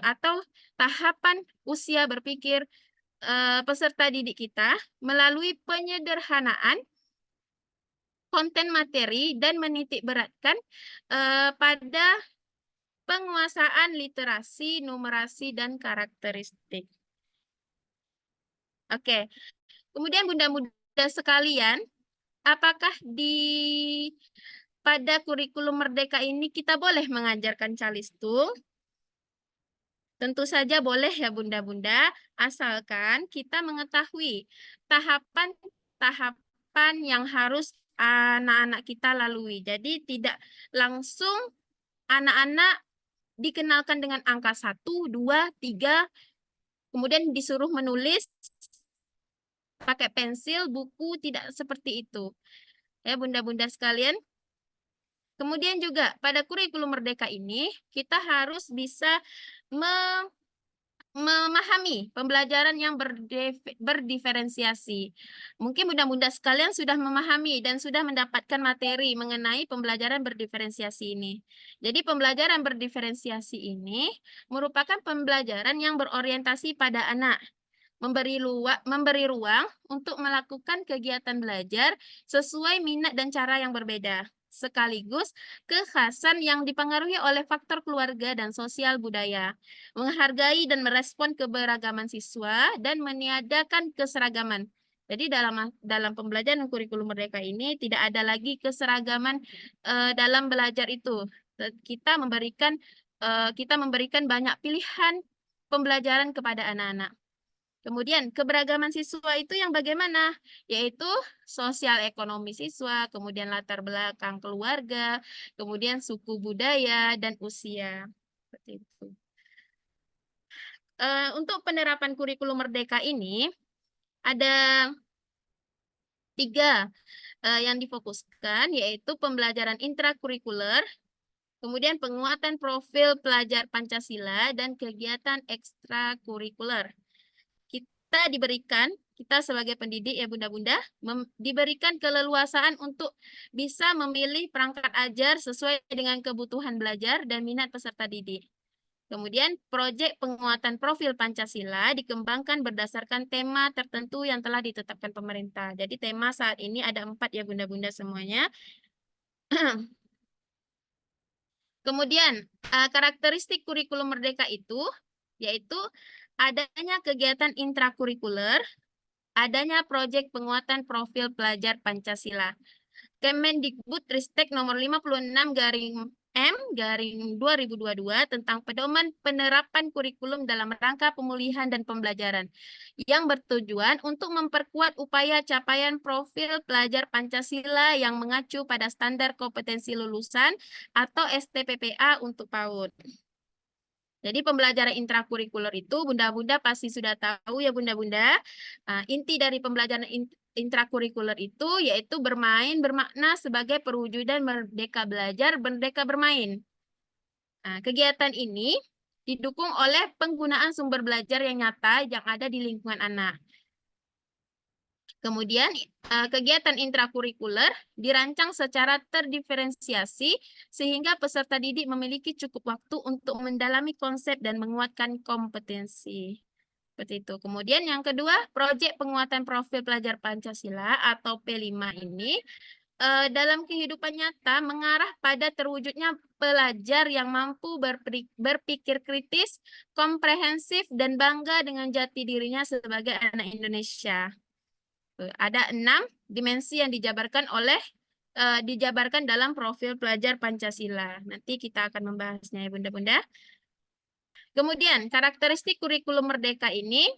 S6: atau tahapan usia berpikir peserta didik kita melalui penyederhanaan konten materi dan menitik beratkan pada penguasaan literasi, numerasi, dan karakteristik. Oke, kemudian Bunda-Bunda sekalian, apakah pada kurikulum merdeka ini kita boleh mengajarkan calistung? Tentu saja boleh ya Bunda-Bunda, asalkan kita mengetahui tahapan-tahapan yang harus anak-anak kita lalui. Jadi tidak langsung anak-anak dikenalkan dengan angka 1, 2, 3, kemudian disuruh menulis pakai pensil, buku, tidak seperti itu. Ya Bunda-Bunda sekalian. Kemudian juga pada kurikulum merdeka ini, kita harus bisa memahami pembelajaran yang berdiferensiasi. Mungkin Bunda-Bunda sekalian sudah memahami dan sudah mendapatkan materi mengenai pembelajaran berdiferensiasi ini. Jadi pembelajaran berdiferensiasi ini merupakan pembelajaran yang berorientasi pada anak, memberi ruang untuk melakukan kegiatan belajar sesuai minat dan cara yang berbeda, sekaligus kekhasan yang dipengaruhi oleh faktor keluarga dan sosial budaya, menghargai dan merespon keberagaman siswa, dan meniadakan keseragaman. Jadi dalam pembelajaran kurikulum merdeka ini tidak ada lagi keseragaman dalam belajar itu. Kita memberikan banyak pilihan pembelajaran kepada anak-anak. Kemudian keberagaman siswa itu yang bagaimana? Yaitu sosial ekonomi siswa, kemudian latar belakang keluarga, kemudian suku budaya, dan usia. Seperti itu. Untuk penerapan kurikulum merdeka ini, ada 3 yang difokuskan, yaitu pembelajaran intrakurikuler, kemudian penguatan profil pelajar Pancasila, dan kegiatan ekstrakurikuler. Kita sebagai pendidik ya Bunda-Bunda, diberikan keleluasaan untuk bisa memilih perangkat ajar sesuai dengan kebutuhan belajar dan minat peserta didik. Kemudian proyek penguatan profil Pancasila dikembangkan berdasarkan tema tertentu yang telah ditetapkan pemerintah. Jadi tema saat ini ada 4 ya Bunda-Bunda semuanya. Kemudian karakteristik kurikulum merdeka itu yaitu adanya kegiatan intrakurikuler, adanya proyek penguatan profil pelajar Pancasila. Kemendikbudristek nomor 56 M/2022 tentang pedoman penerapan kurikulum dalam rangka pemulihan dan pembelajaran yang bertujuan untuk memperkuat upaya capaian profil pelajar Pancasila yang mengacu pada standar kompetensi lulusan atau STPPA untuk PAUD. Jadi pembelajaran intrakurikuler itu bunda-bunda pasti sudah tahu ya bunda-bunda. Inti dari pembelajaran intrakurikuler itu yaitu bermain bermakna sebagai perwujudan merdeka belajar, merdeka bermain. Kegiatan ini didukung oleh penggunaan sumber belajar yang nyata yang ada di lingkungan anak. Kemudian kegiatan intrakurikuler dirancang secara terdiferensiasi sehingga peserta didik memiliki cukup waktu untuk mendalami konsep dan menguatkan kompetensi. Seperti itu. Kemudian yang kedua, proyek penguatan profil pelajar Pancasila atau P5 ini dalam kehidupan nyata mengarah pada terwujudnya pelajar yang mampu berpikir kritis, komprehensif, dan bangga dengan jati dirinya sebagai anak Indonesia. Ada 6 dimensi yang dijabarkan dalam profil pelajar Pancasila. Nanti kita akan membahasnya ya bunda-bunda. Kemudian karakteristik kurikulum merdeka ini,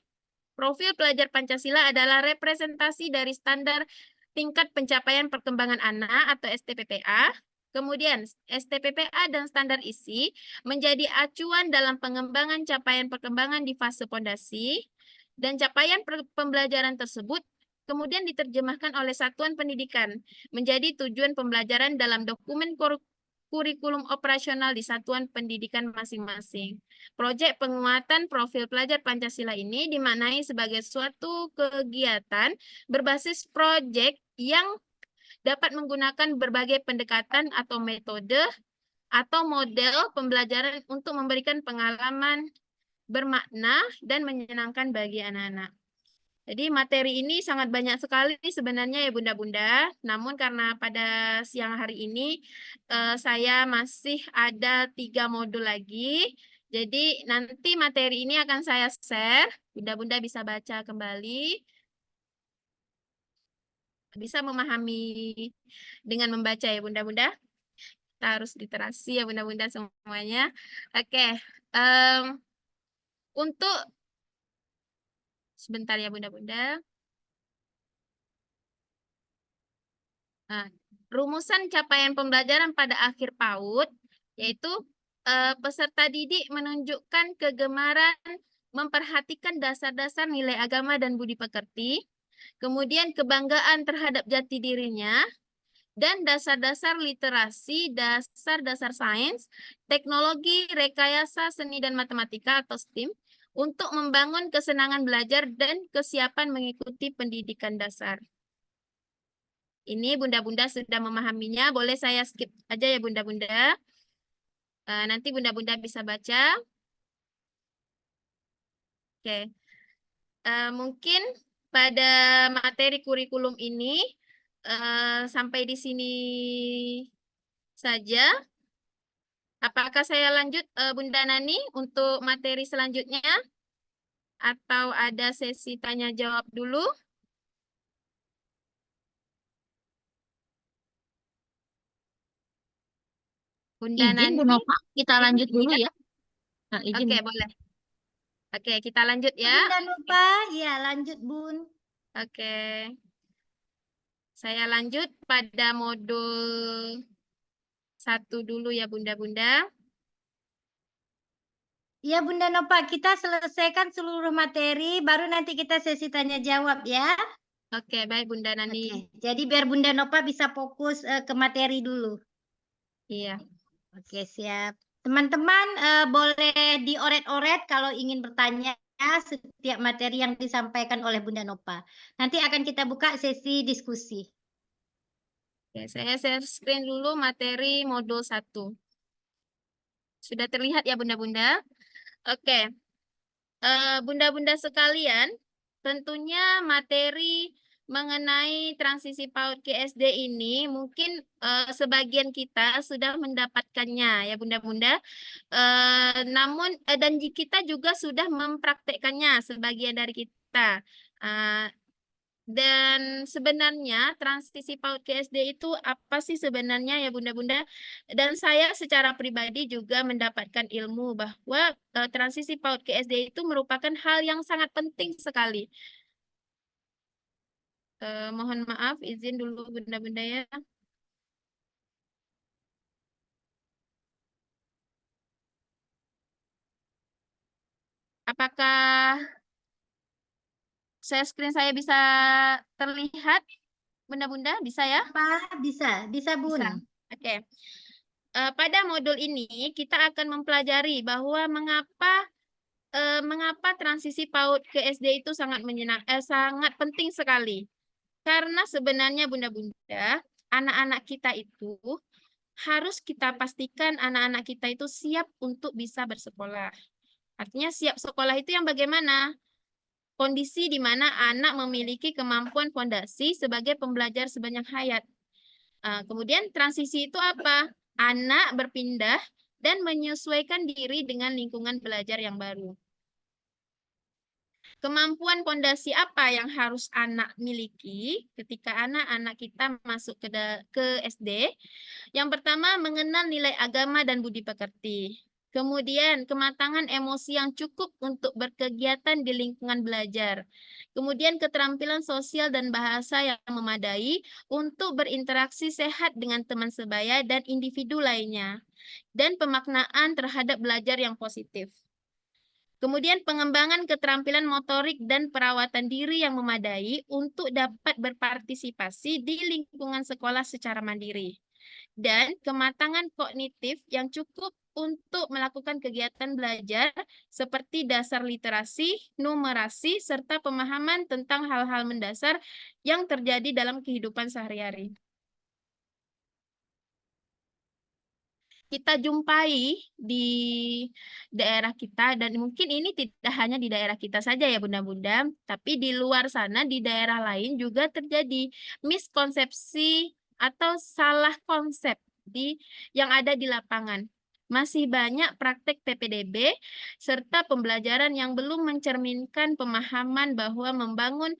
S6: profil pelajar Pancasila adalah representasi dari standar tingkat pencapaian perkembangan anak atau STPPA. Kemudian STPPA dan standar isi menjadi acuan dalam pengembangan capaian perkembangan di fase pondasi dan capaian pembelajaran tersebut kemudian diterjemahkan oleh satuan pendidikan menjadi tujuan pembelajaran dalam dokumen kurikulum operasional di satuan pendidikan masing-masing. Proyek penguatan profil pelajar Pancasila ini dimaknai sebagai suatu kegiatan berbasis proyek yang dapat menggunakan berbagai pendekatan atau metode atau model pembelajaran untuk memberikan pengalaman bermakna dan menyenangkan bagi anak-anak. Jadi materi ini sangat banyak sekali sebenarnya ya bunda-bunda. Namun karena pada siang hari ini saya masih ada 3 modul lagi. Jadi nanti materi ini akan saya share. Bunda-bunda bisa baca kembali. Bisa memahami dengan membaca ya bunda-bunda. Kita harus literasi ya bunda-bunda semuanya. Oke. Untuk sebentar ya bunda-bunda. Rumusan capaian pembelajaran pada akhir PAUD, yaitu peserta didik menunjukkan kegemaran memperhatikan dasar-dasar nilai agama dan budi pekerti, kemudian kebanggaan terhadap jati dirinya, dan dasar-dasar literasi, dasar-dasar sains, teknologi, rekayasa, seni, dan matematika atau STEAM, untuk membangun kesenangan belajar dan kesiapan mengikuti pendidikan dasar. Ini bunda-bunda sudah memahaminya, boleh saya skip aja ya bunda-bunda. Nanti bunda-bunda bisa baca. Oke. Mungkin pada materi kurikulum ini sampai di sini saja. Apakah saya lanjut Bunda Nani untuk materi selanjutnya? Atau ada sesi tanya jawab dulu? Bunda
S2: Izin Bu
S6: Nani,
S2: Nova, kita lanjut dulu ya. Nah, izin.
S6: Oke, boleh. Oke, kita lanjut ya.
S4: Bunda Nova, ya lanjut Bun.
S6: Oke. Saya lanjut pada modul 1 dulu ya bunda-bunda.
S4: Ya Bunda Nova, kita selesaikan seluruh materi, baru nanti kita sesi tanya jawab ya.
S6: Oke, baik Bunda Nani.
S4: Oke, jadi biar Bunda Nova bisa fokus ke materi dulu.
S6: Iya.
S4: Oke, siap. Teman-teman boleh dioret-oret kalau ingin bertanya setiap materi yang disampaikan oleh Bunda Nova. Nanti akan kita buka sesi diskusi.
S6: Oke, saya share screen dulu materi modul 1. Sudah terlihat ya bunda-bunda? Oke. Bunda-bunda sekalian, tentunya materi mengenai transisi PAUD ke SD ini mungkin sebagian kita sudah mendapatkannya ya bunda-bunda. Namun dan kita juga sudah mempraktekkannya sebagian dari kita. Dan sebenarnya transisi PAUD ke SD itu apa sih sebenarnya ya Bunda-Bunda? Dan saya secara pribadi juga mendapatkan ilmu bahwa transisi PAUD ke SD itu merupakan hal yang sangat penting sekali. Mohon maaf, izin dulu Bunda-Bunda ya. Apakah screen saya bisa terlihat, Bunda-Bunda? Bisa ya?
S4: Apa? Bisa Bun.
S6: Bisa. Oke. Pada modul ini kita akan mempelajari bahwa mengapa transisi PAUD ke SD itu sangat penting sekali. Karena sebenarnya Bunda-Bunda, anak-anak kita itu harus kita pastikan anak-anak kita itu siap untuk bisa bersekolah. Artinya siap sekolah itu yang bagaimana? Kondisi di mana anak memiliki kemampuan fondasi sebagai pembelajar sepanjang hayat. Kemudian transisi itu apa? Anak berpindah dan menyesuaikan diri dengan lingkungan belajar yang baru. Kemampuan fondasi apa yang harus anak miliki ketika anak-anak kita masuk ke SD? Yang pertama, mengenal nilai agama dan budi pekerti. Kemudian, kematangan emosi yang cukup untuk berkegiatan di lingkungan belajar. Kemudian, keterampilan sosial dan bahasa yang memadai untuk berinteraksi sehat dengan teman sebaya dan individu lainnya. Dan pemaknaan terhadap belajar yang positif. Kemudian pengembangan keterampilan motorik dan perawatan diri yang memadai untuk dapat berpartisipasi di lingkungan sekolah secara mandiri. Dan kematangan kognitif yang cukup untuk melakukan kegiatan belajar seperti dasar literasi, numerasi, serta pemahaman tentang hal-hal mendasar yang terjadi dalam kehidupan sehari-hari. Kita jumpai di daerah kita, dan mungkin ini tidak hanya di daerah kita saja ya Bunda-Bunda, tapi di luar sana di daerah lain juga terjadi miskonsepsi atau salah konsep yang ada di lapangan. Masih banyak praktek PPDB serta pembelajaran yang belum mencerminkan pemahaman bahwa membangun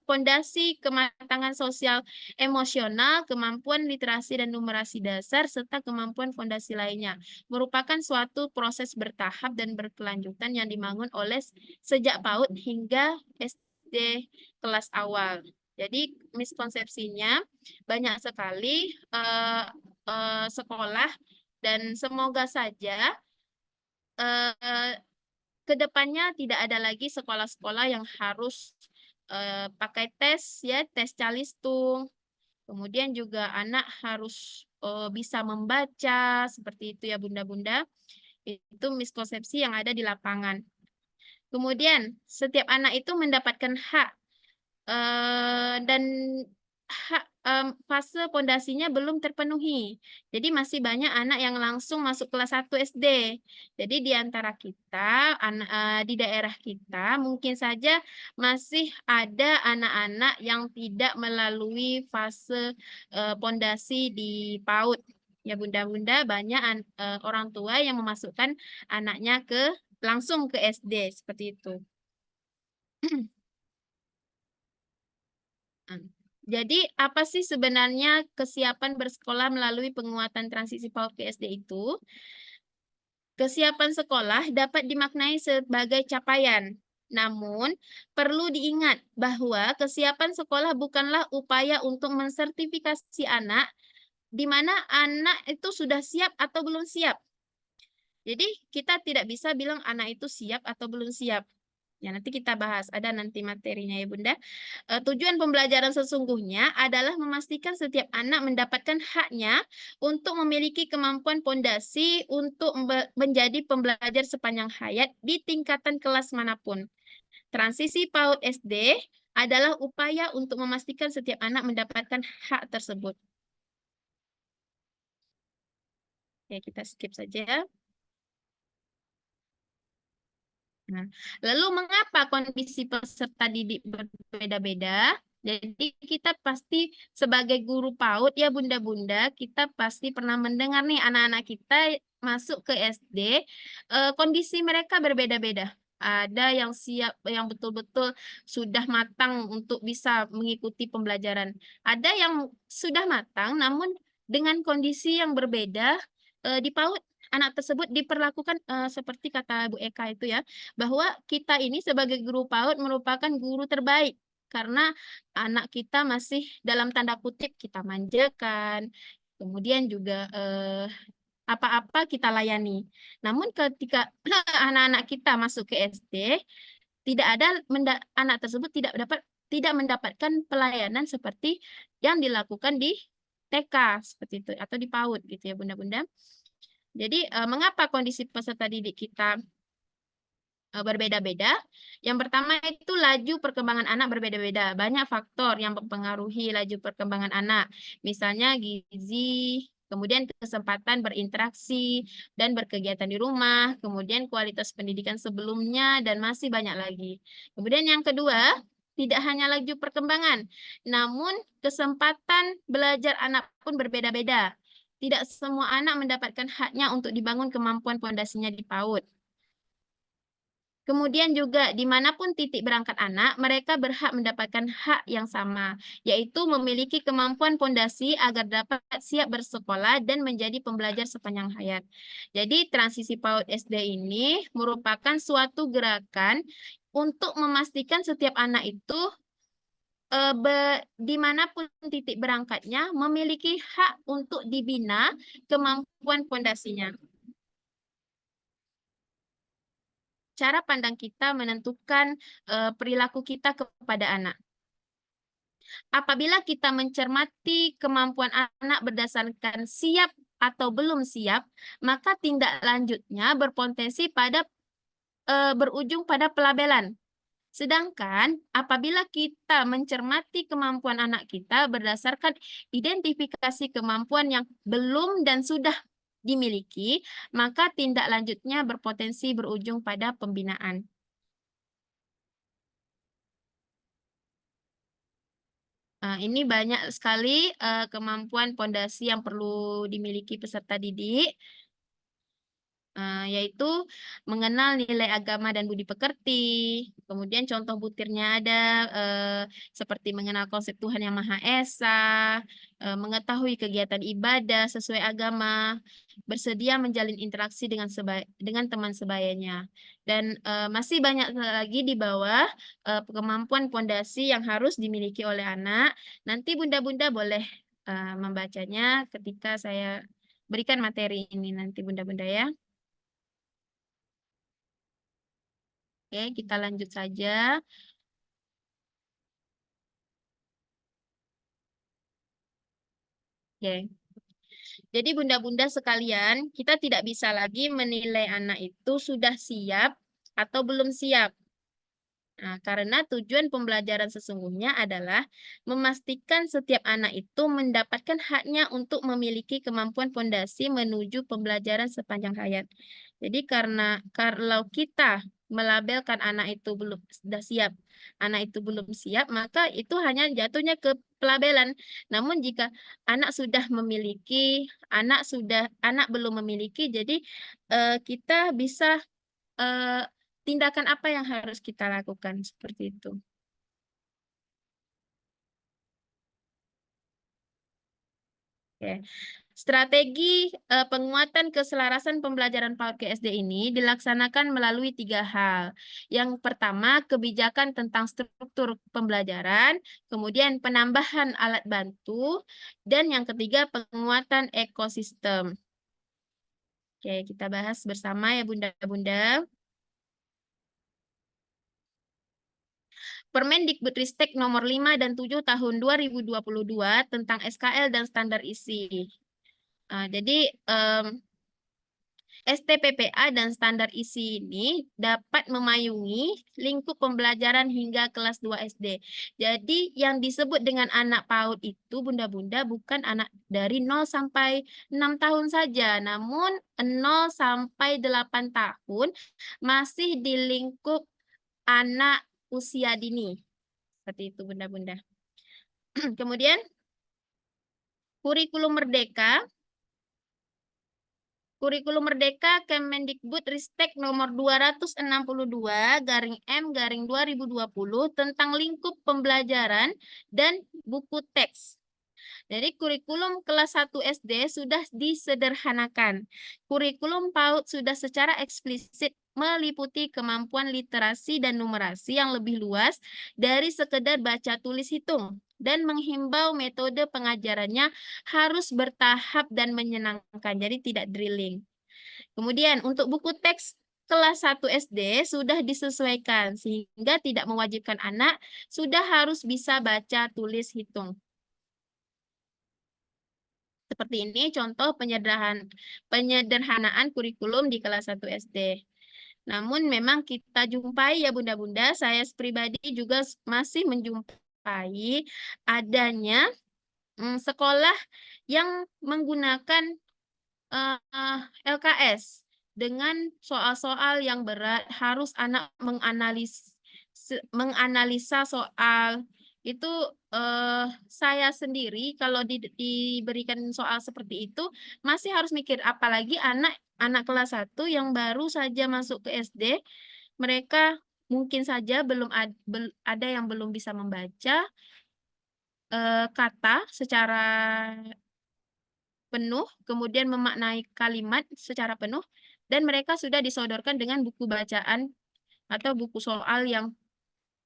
S6: fondasi kematangan sosial emosional, kemampuan literasi dan numerasi dasar, serta kemampuan fondasi lainnya. Merupakan suatu proses bertahap dan berkelanjutan yang dibangun oleh sejak PAUD hingga SD kelas awal. Jadi miskonsepsinya banyak sekali sekolah, dan semoga saja ke depannya tidak ada lagi sekolah-sekolah yang harus pakai tes ya, tes calistung. Kemudian juga anak harus bisa membaca, seperti itu ya Bunda-Bunda. Itu miskonsepsi yang ada di lapangan. Kemudian setiap anak itu mendapatkan hak dan fase pondasinya belum terpenuhi. Jadi masih banyak anak yang langsung masuk kelas 1 SD. Jadi di antara kita, di daerah kita, mungkin saja masih ada anak-anak yang tidak melalui fase pondasi di PAUD. Ya Bunda-Bunda, banyak orang tua yang memasukkan anaknya langsung ke SD, seperti itu. Jadi apa sih sebenarnya kesiapan bersekolah melalui penguatan transisi PAUD ke SD itu? Kesiapan sekolah dapat dimaknai sebagai capaian. Namun, perlu diingat bahwa kesiapan sekolah bukanlah upaya untuk mensertifikasi anak, di mana anak itu sudah siap atau belum siap. Jadi, kita tidak bisa bilang anak itu siap atau belum siap. Ya, nanti kita bahas, ada nanti materinya ya Bunda. Tujuan pembelajaran sesungguhnya adalah memastikan setiap anak mendapatkan haknya untuk memiliki kemampuan fondasi untuk menjadi pembelajar sepanjang hayat di tingkatan kelas manapun. Transisi PAUD SD adalah upaya untuk memastikan setiap anak mendapatkan hak tersebut. Ya, kita skip saja. Nah, lalu mengapa kondisi peserta didik berbeda-beda? Jadi kita pasti sebagai guru PAUD ya Bunda-Bunda, kita pasti pernah mendengar nih anak-anak kita masuk ke SD, kondisi mereka berbeda-beda. Ada yang siap, yang betul-betul sudah matang untuk bisa mengikuti pembelajaran. Ada yang sudah matang, namun dengan kondisi yang berbeda di PAUD. Anak tersebut diperlakukan seperti kata Bu Eka itu ya, bahwa kita ini sebagai guru PAUD merupakan guru terbaik karena anak kita masih dalam tanda kutip kita manjakan, kemudian juga apa-apa kita layani. Namun ketika anak-anak kita masuk ke SD, tidak ada anak tersebut tidak mendapatkan pelayanan seperti yang dilakukan di TK seperti itu atau di PAUD gitu ya Bunda-bunda. Jadi mengapa kondisi peserta didik kita berbeda-beda? Yang pertama itu laju perkembangan anak berbeda-beda. Banyak faktor yang mempengaruhi laju perkembangan anak. Misalnya gizi, kemudian kesempatan berinteraksi dan berkegiatan di rumah, kemudian kualitas pendidikan sebelumnya, dan masih banyak lagi. Kemudian yang kedua, tidak hanya laju perkembangan, namun kesempatan belajar anak pun berbeda-beda. Tidak semua anak mendapatkan haknya untuk dibangun kemampuan pondasinya di PAUD. Kemudian juga dimanapun titik berangkat anak, mereka berhak mendapatkan hak yang sama, yaitu memiliki kemampuan pondasi agar dapat siap bersekolah dan menjadi pembelajar sepanjang hayat. Jadi transisi PAUD SD ini merupakan suatu gerakan untuk memastikan setiap anak itu dimanapun titik berangkatnya memiliki hak untuk dibina kemampuan pondasinya. Cara pandang kita menentukan perilaku kita kepada anak. Apabila kita mencermati kemampuan anak berdasarkan siap atau belum siap, maka tindak lanjutnya berpotensi pada berujung pada pelabelan. Sedangkan apabila kita mencermati kemampuan anak kita berdasarkan identifikasi kemampuan yang belum dan sudah dimiliki, maka tindak lanjutnya berpotensi berujung pada pembinaan. Ini banyak sekali kemampuan pondasi yang perlu dimiliki peserta didik, yaitu mengenal nilai agama dan budi pekerti. Kemudian contoh butirnya ada seperti mengenal konsep Tuhan Yang Maha Esa, mengetahui kegiatan ibadah sesuai agama, bersedia menjalin interaksi dengan teman sebayanya. Dan masih banyak lagi di bawah kemampuan pondasi yang harus dimiliki oleh anak. Nanti bunda-bunda boleh membacanya ketika saya berikan materi ini nanti bunda-bunda ya. Oke, kita lanjut saja. Oke. Jadi bunda-bunda sekalian, kita tidak bisa lagi menilai anak itu sudah siap atau belum siap. Nah, karena tujuan pembelajaran sesungguhnya adalah memastikan setiap anak itu mendapatkan haknya untuk memiliki kemampuan pondasi menuju pembelajaran sepanjang hayat. Jadi karena kalau kita melabelkan anak itu belum sudah siap, anak itu belum siap, maka itu hanya jatuhnya ke pelabelan. Namun jika anak sudah memiliki, anak belum memiliki, jadi kita bisa tindakan apa yang harus kita lakukan seperti itu. Oke. Strategi penguatan keselarasan pembelajaran PAUD ke SD ini dilaksanakan melalui 3 hal. Yang pertama, kebijakan tentang struktur pembelajaran, kemudian penambahan alat bantu, dan yang ketiga, penguatan ekosistem. Oke, kita bahas bersama ya bunda-bunda. Permendikbudristek nomor 5 dan 7 tahun 2022 tentang SKL dan standar isi. Jadi STPPA dan standar isi ini dapat memayungi lingkup pembelajaran hingga kelas 2 SD. Jadi yang disebut dengan anak PAUD itu bunda-bunda bukan anak dari 0 sampai 6 tahun saja, namun 0 sampai 8 tahun masih di lingkup anak usia dini. Seperti itu bunda-bunda. Kemudian kurikulum merdeka Kurikulum Merdeka Kemendikbudristek nomor 262/M/2020 tentang lingkup pembelajaran dan buku teks. Jadi kurikulum kelas 1 SD sudah disederhanakan. Kurikulum PAUD sudah secara eksplisit meliputi kemampuan literasi dan numerasi yang lebih luas dari sekedar baca tulis hitung dan menghimbau metode pengajarannya harus bertahap dan menyenangkan, jadi tidak drilling. Kemudian untuk buku teks kelas 1 SD sudah disesuaikan sehingga tidak mewajibkan anak sudah harus bisa baca tulis hitung. Seperti ini contoh penyederhanaan kurikulum di kelas 1 SD. Namun memang kita jumpai ya bunda-bunda, saya pribadi juga masih menjumpai adanya sekolah yang menggunakan LKS dengan soal-soal yang berat, harus anak menganalisa soal. Itu saya sendiri kalau diberikan soal seperti itu masih harus mikir, apalagi anak kelas 1 yang baru saja masuk ke SD, mereka mungkin saja ada yang belum bisa membaca kata secara penuh, kemudian memaknai kalimat secara penuh, dan mereka sudah disodorkan dengan buku bacaan atau buku soal yang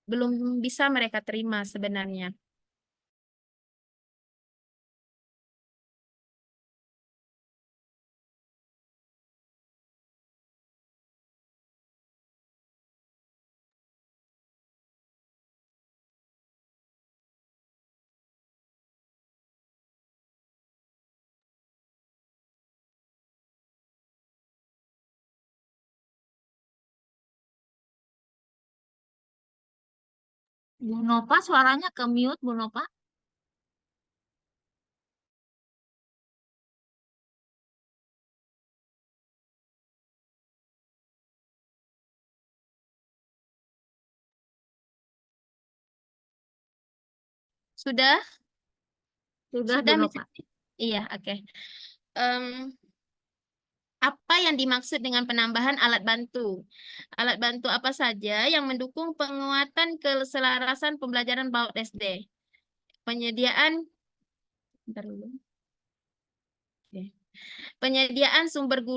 S6: belum bisa mereka terima sebenarnya.
S2: Bu Nova suaranya ke mute, Bu Nova.
S6: Sudah?
S2: Sudah, Bu
S6: Sudah,
S2: Nova.
S6: Iya, oke. Apa yang dimaksud dengan penambahan alat bantu? Alat bantu apa saja yang mendukung penguatan keselarasan pembelajaran PAUD SD? Penyediaan, bentar dulu. Oke. Penyediaan sumber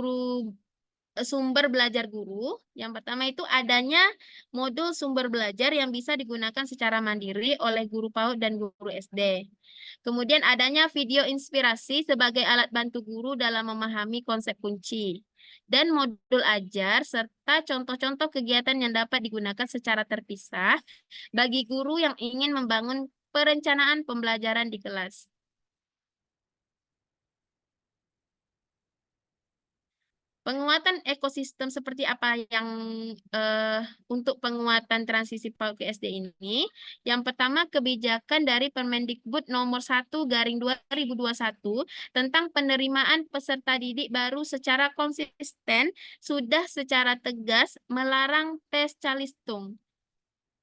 S6: belajar guru. Yang pertama itu adanya modul sumber belajar yang bisa digunakan secara mandiri oleh guru PAUD dan guru SD. Kemudian adanya video inspirasi sebagai alat bantu guru dalam memahami konsep kunci. Dan modul ajar serta contoh-contoh kegiatan yang dapat digunakan secara terpisah bagi guru yang ingin membangun perencanaan pembelajaran di kelas. Penguatan ekosistem seperti apa yang untuk penguatan transisi PAUD ke SD ini? Yang pertama, kebijakan dari Permendikbud nomor 1/2021 tentang penerimaan peserta didik baru secara konsisten sudah secara tegas melarang tes calistung.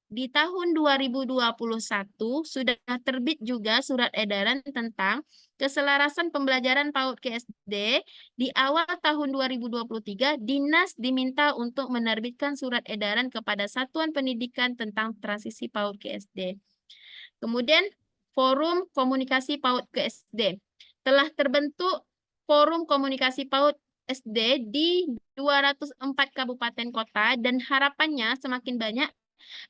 S6: Di tahun 2021 sudah terbit juga surat edaran tentang keselarasan pembelajaran PAUD ke SD. Di awal tahun 2023, Dinas diminta untuk menerbitkan surat edaran kepada Satuan Pendidikan tentang transisi PAUD ke SD. Kemudian, Forum Komunikasi PAUD ke SD. Telah terbentuk Forum Komunikasi PAUD SD di 204 kabupaten kota dan harapannya semakin banyak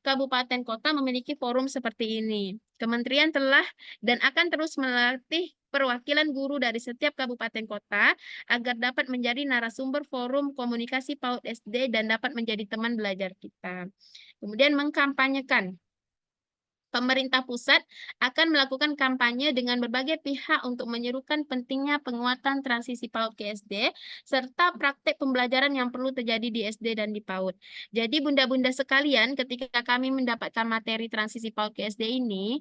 S6: kabupaten kota memiliki forum seperti ini. Kementerian telah dan akan terus melatih perwakilan guru dari setiap kabupaten kota agar dapat menjadi narasumber forum komunikasi PAUD SD dan dapat menjadi teman belajar kita. Kemudian mengkampanyekan. Pemerintah pusat akan melakukan kampanye dengan berbagai pihak untuk menyerukan pentingnya penguatan transisi PAUD ke SD, serta praktek pembelajaran yang perlu terjadi di SD dan di PAUD. Jadi bunda-bunda sekalian, ketika kami mendapatkan materi transisi PAUD ke SD ini,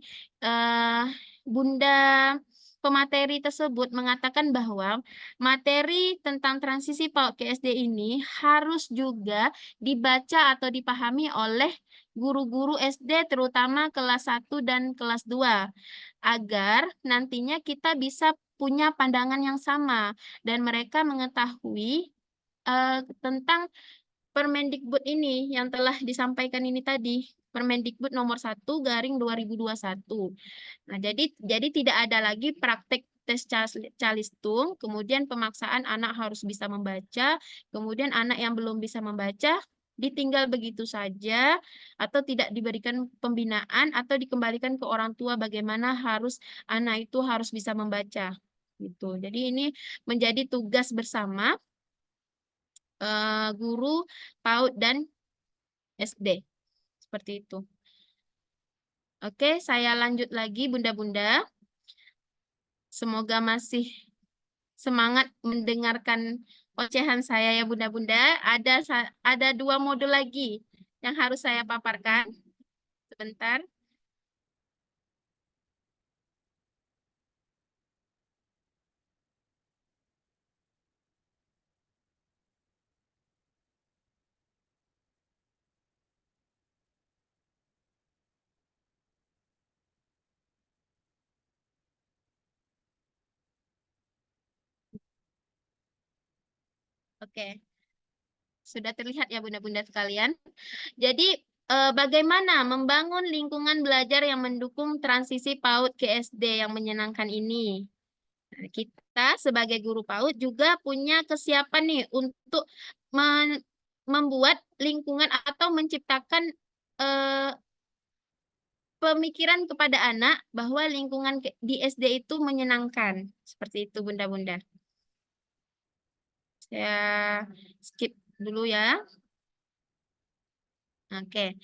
S6: Bunda pemateri tersebut mengatakan bahwa materi tentang transisi PAUD ke SD ini harus juga dibaca atau dipahami oleh guru-guru SD terutama kelas 1 dan kelas 2 agar nantinya kita bisa punya pandangan yang sama dan mereka mengetahui tentang Permendikbud ini yang telah disampaikan ini tadi, Permendikbud nomor 1/2021. Nah, jadi tidak ada lagi praktek tes calistung, kemudian pemaksaan anak harus bisa membaca, kemudian anak yang belum bisa membaca ditinggal begitu saja atau tidak diberikan pembinaan atau dikembalikan ke orang tua bagaimana anak itu harus bisa membaca gitu. Jadi ini menjadi tugas bersama guru PAUD dan SD. Seperti itu. Oke, saya lanjut lagi Bunda-Bunda. Semoga masih semangat mendengarkan ocehan saya ya Bunda-Bunda. Ada 2 modul lagi yang harus saya paparkan. Sebentar. Oke. Sudah terlihat ya Bunda-Bunda sekalian. Jadi bagaimana membangun lingkungan belajar yang mendukung transisi PAUD ke SD yang menyenangkan ini? Nah, kita sebagai guru PAUD juga punya kesiapan nih untuk membuat lingkungan atau menciptakan pemikiran kepada anak bahwa lingkungan di SD itu menyenangkan. Seperti itu Bunda-Bunda. Saya skip dulu ya. Oke,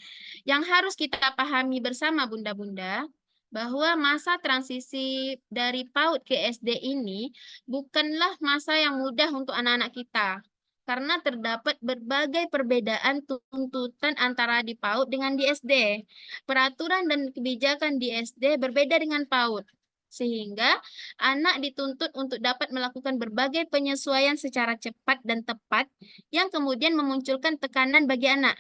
S6: yang harus kita pahami bersama Bunda-Bunda, bahwa masa transisi dari PAUD ke SD ini bukanlah masa yang mudah untuk anak-anak kita. Karena terdapat berbagai perbedaan tuntutan antara di PAUD dengan di SD. Peraturan dan kebijakan di SD berbeda dengan PAUD. Sehingga anak dituntut untuk dapat melakukan berbagai penyesuaian secara cepat dan tepat yang kemudian memunculkan tekanan bagi anak.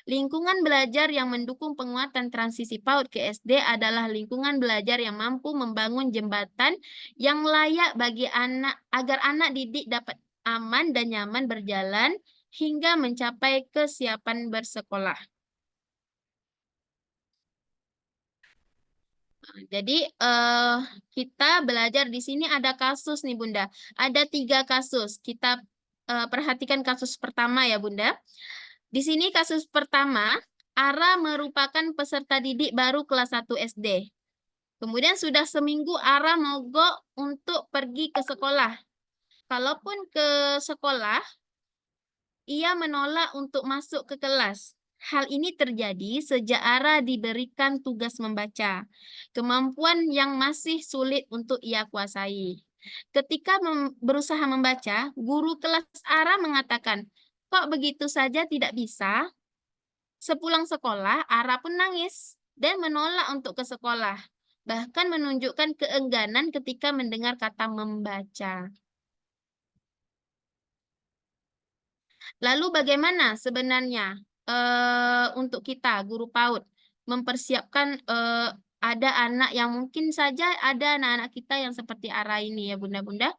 S6: Lingkungan belajar yang mendukung penguatan transisi PAUD ke SD adalah lingkungan belajar yang mampu membangun jembatan yang layak bagi anak agar anak didik dapat aman dan nyaman berjalan hingga mencapai kesiapan bersekolah. Jadi kita belajar di sini ada kasus nih Bunda. Ada 3 kasus. Kita perhatikan kasus pertama ya Bunda. Di sini kasus pertama, Ara merupakan peserta didik baru kelas 1 SD. Kemudian sudah seminggu Ara mogok untuk pergi ke sekolah. Kalaupun ke sekolah, ia menolak untuk masuk ke kelas. Hal ini terjadi sejak Ara diberikan tugas membaca, kemampuan yang masih sulit untuk ia kuasai. Ketika berusaha membaca, guru kelas Ara mengatakan, "Kok begitu saja tidak bisa?" Sepulang sekolah, Ara pun nangis dan menolak untuk ke sekolah. Bahkan menunjukkan keengganan ketika mendengar kata membaca. Lalu bagaimana sebenarnya untuk kita, guru PAUD, mempersiapkan ada anak yang mungkin saja ada anak-anak kita yang seperti Ara ini ya Bunda-Bunda.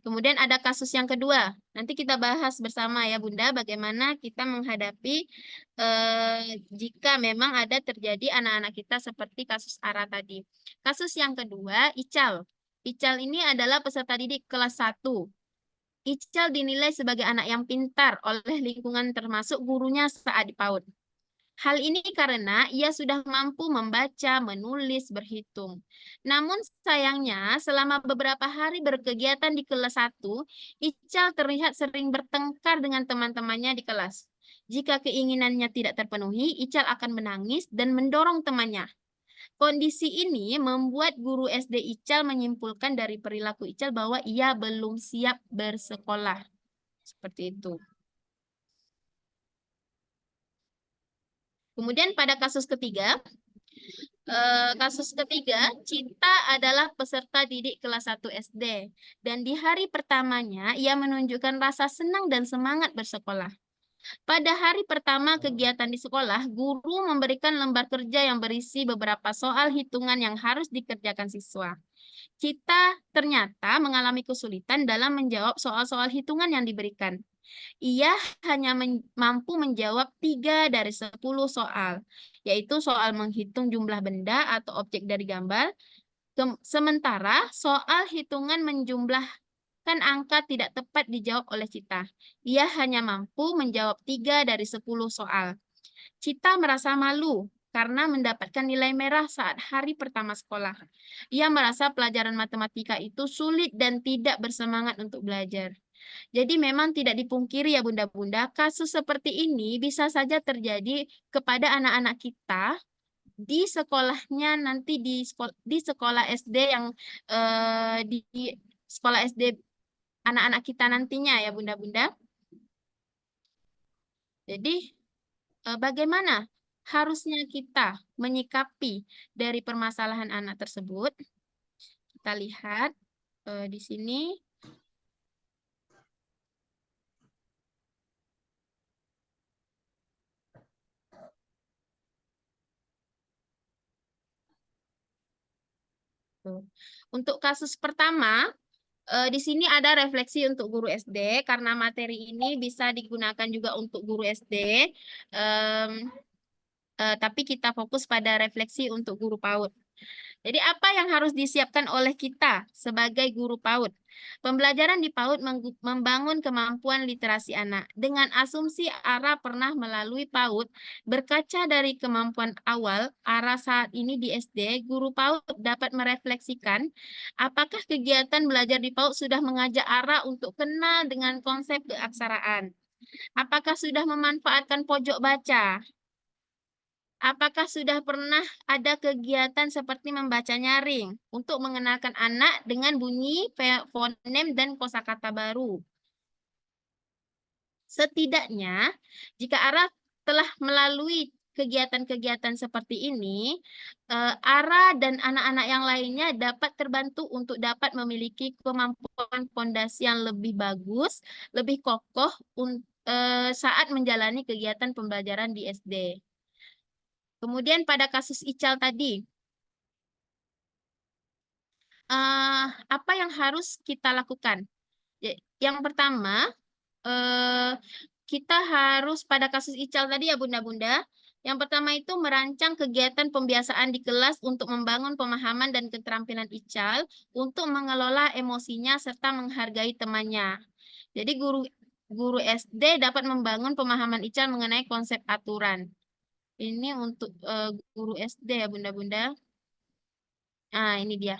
S6: Kemudian ada kasus yang kedua. Nanti kita bahas bersama ya Bunda bagaimana kita menghadapi jika memang ada terjadi anak-anak kita seperti kasus Ara tadi. Kasus yang kedua, Ical. Ical ini adalah peserta didik kelas 1. Ical dinilai sebagai anak yang pintar oleh lingkungan termasuk gurunya saat di PAUD. Hal ini karena ia sudah mampu membaca, menulis, berhitung. Namun sayangnya selama beberapa hari berkegiatan di kelas 1, Ical terlihat sering bertengkar dengan teman-temannya di kelas. Jika keinginannya tidak terpenuhi, Ical akan menangis dan mendorong temannya. Kondisi ini membuat guru SD Ical menyimpulkan dari perilaku Ical bahwa ia belum siap bersekolah. Seperti itu. Kemudian pada kasus ketiga, Kasus ketiga, Cita adalah peserta didik kelas 1 SD. Dan di hari pertamanya, ia menunjukkan rasa senang dan semangat bersekolah. Pada hari pertama kegiatan di sekolah, guru memberikan lembar kerja yang berisi beberapa soal hitungan yang harus dikerjakan siswa. Cita ternyata mengalami kesulitan dalam menjawab soal-soal hitungan yang diberikan. Ia hanya mampu menjawab 3 dari 10 soal, yaitu soal menghitung jumlah benda atau objek dari gambar. Sementara soal hitungan menjumlahkan angka tidak tepat dijawab oleh Cita. Ia hanya mampu menjawab 3 dari 10 soal. Cita merasa malu karena mendapatkan nilai merah saat hari pertama sekolah. Ia merasa pelajaran matematika itu sulit dan tidak bersemangat untuk belajar. Jadi memang tidak dipungkiri ya bunda-bunda, kasus seperti ini bisa saja terjadi kepada anak-anak kita di sekolahnya nanti di sekolah SD yang di sekolah SD anak-anak kita nantinya ya bunda-bunda. Jadi bagaimana harusnya kita menyikapi dari permasalahan anak tersebut? Kita lihat di sini. Untuk kasus pertama, di sini ada refleksi untuk guru SD, karena materi ini bisa digunakan juga untuk guru SD, tapi kita fokus pada refleksi untuk guru PAUD. Jadi apa yang harus disiapkan oleh kita sebagai guru PAUD? Pembelajaran di PAUD membangun kemampuan literasi anak. Dengan asumsi ARA pernah melalui PAUD, berkaca dari kemampuan awal ARA saat ini di SD, guru PAUD dapat merefleksikan apakah kegiatan belajar di PAUD sudah mengajak ARA untuk kenal dengan konsep keaksaraan. Apakah sudah memanfaatkan pojok baca? Apakah sudah pernah ada kegiatan seperti membaca nyaring untuk mengenalkan anak dengan bunyi, fonem, dan kosakata baru? Setidaknya, jika ARA telah melalui kegiatan-kegiatan seperti ini, ARA dan anak-anak yang lainnya dapat terbantu untuk dapat memiliki kemampuan fondasi yang lebih bagus, lebih kokoh saat menjalani kegiatan pembelajaran di SD. Kemudian pada kasus Ical tadi, apa yang harus kita lakukan? Yang pertama, kita harus pada kasus Ical tadi ya bunda-bunda, yang pertama itu merancang kegiatan pembiasaan di kelas untuk membangun pemahaman dan keterampilan Ical untuk mengelola emosinya serta menghargai temannya. Jadi guru SD dapat membangun pemahaman Ical mengenai konsep aturan. Ini untuk guru SD ya bunda-bunda. Nah, ini dia.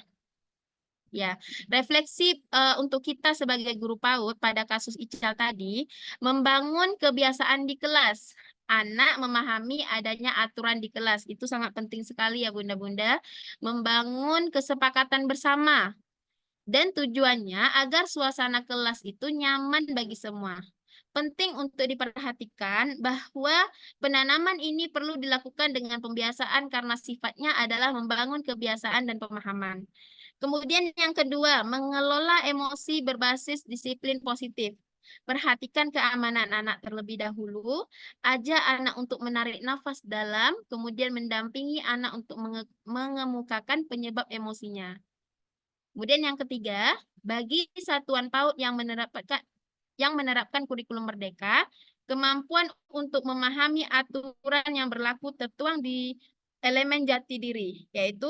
S6: Ya, refleksi untuk kita sebagai guru PAUD pada kasus Ical tadi, membangun kebiasaan di kelas. Anak memahami adanya aturan di kelas. Itu sangat penting sekali ya bunda-bunda. Membangun kesepakatan bersama. Dan tujuannya agar suasana kelas itu nyaman bagi semua. Penting untuk diperhatikan bahwa penanaman ini perlu dilakukan dengan pembiasaan karena sifatnya adalah membangun kebiasaan dan pemahaman. Kemudian yang kedua, mengelola emosi berbasis disiplin positif. Perhatikan keamanan anak terlebih dahulu, ajak anak untuk menarik nafas dalam, kemudian mendampingi anak untuk mengemukakan penyebab emosinya. Kemudian yang ketiga, bagi satuan PAUD yang menerapkan kurikulum merdeka, kemampuan untuk memahami aturan yang berlaku tertuang di elemen jati diri, yaitu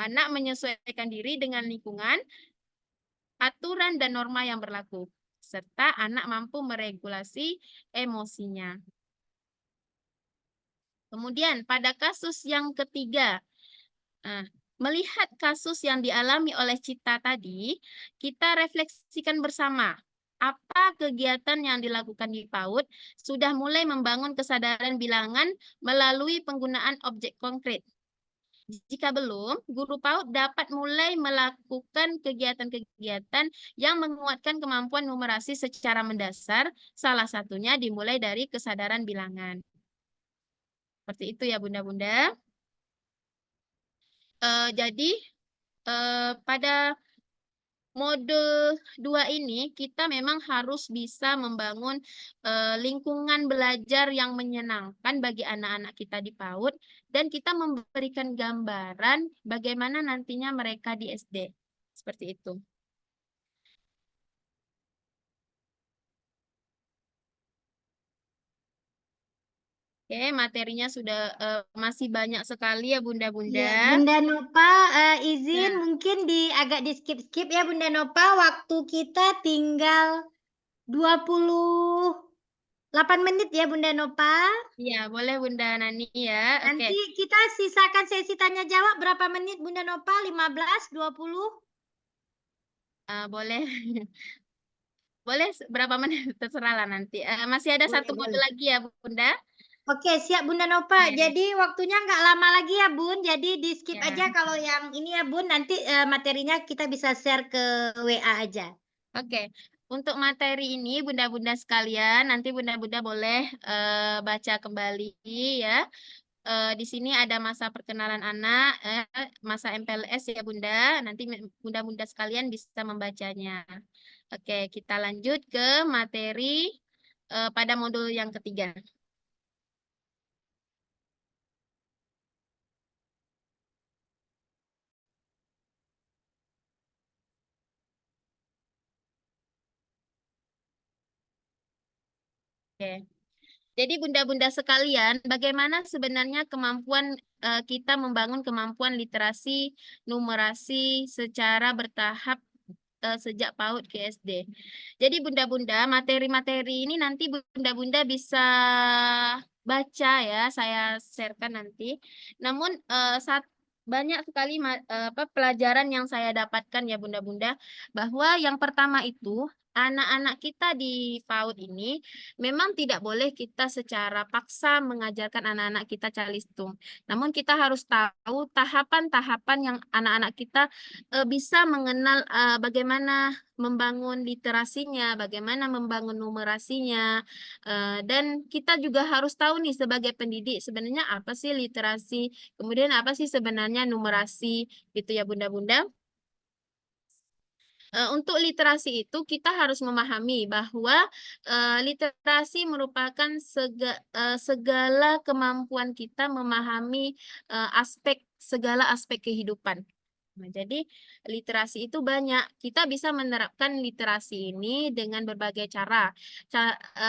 S6: anak menyesuaikan diri dengan lingkungan, aturan dan norma yang berlaku, serta anak mampu meregulasi emosinya. Kemudian pada kasus yang ketiga, melihat kasus yang dialami oleh Cita tadi, kita refleksikan bersama. Apa kegiatan yang dilakukan di PAUD sudah mulai membangun kesadaran bilangan melalui penggunaan objek konkret. Jika belum, guru PAUD dapat mulai melakukan kegiatan-kegiatan yang menguatkan kemampuan numerasi secara mendasar, salah satunya dimulai dari kesadaran bilangan. Seperti itu ya bunda-bunda. Jadi pada modul 2 ini kita memang harus bisa membangun lingkungan belajar yang menyenangkan bagi anak-anak kita di PAUD dan kita memberikan gambaran bagaimana nantinya mereka di SD. Seperti itu. Oke, materinya sudah masih banyak sekali ya Bunda-Bunda.
S4: Ya, Bunda Nova izin
S6: Ya.
S4: mungkin agak di skip-skip ya Bunda Nova, waktu kita tinggal 28 menit ya Bunda Nova.
S6: Iya, boleh Bunda Nani ya. Oke.
S4: Nanti kita sisakan sesi tanya jawab berapa menit Bunda Nova? 15, 20?
S6: Boleh. Boleh berapa menit terserah lah nanti. Masih ada
S4: Boleh,
S6: satu modul
S4: boleh.
S6: lagi ya Bunda.
S4: Oke, siap Bunda Nova.
S6: Oke.
S4: Jadi waktunya nggak lama lagi ya Bun. Jadi di skip
S6: Ya.
S4: aja kalau yang ini ya Bun. Nanti materinya kita bisa share ke WA aja.
S6: Oke, untuk materi ini Bunda-Bunda sekalian, nanti Bunda-Bunda boleh baca kembali ya. Di sini ada masa perkenalan anak, masa MPLS ya Bunda. Nanti Bunda-Bunda sekalian bisa membacanya. Oke, kita lanjut ke materi pada modul yang ketiga. Oke. Jadi bunda-bunda sekalian, bagaimana sebenarnya kemampuan kita membangun kemampuan literasi, numerasi secara bertahap sejak PAUD ke SD. Jadi bunda-bunda, materi-materi ini nanti bunda-bunda bisa baca ya, saya sharekan nanti. Namun banyak sekali pelajaran yang saya dapatkan ya bunda-bunda, bahwa yang pertama itu anak-anak kita di PAUD ini memang tidak boleh kita secara paksa mengajarkan anak-anak kita calistung. Namun kita harus tahu tahapan-tahapan yang anak-anak kita bisa mengenal bagaimana membangun literasinya, bagaimana membangun numerasinya, dan kita juga harus tahu nih sebagai pendidik sebenarnya apa sih literasi, kemudian apa sih sebenarnya numerasi, gitu ya bunda-bunda. Untuk literasi itu kita harus memahami bahwa literasi merupakan segala kemampuan kita memahami segala aspek kehidupan. Nah, jadi literasi itu banyak. Kita bisa menerapkan literasi ini dengan berbagai cara.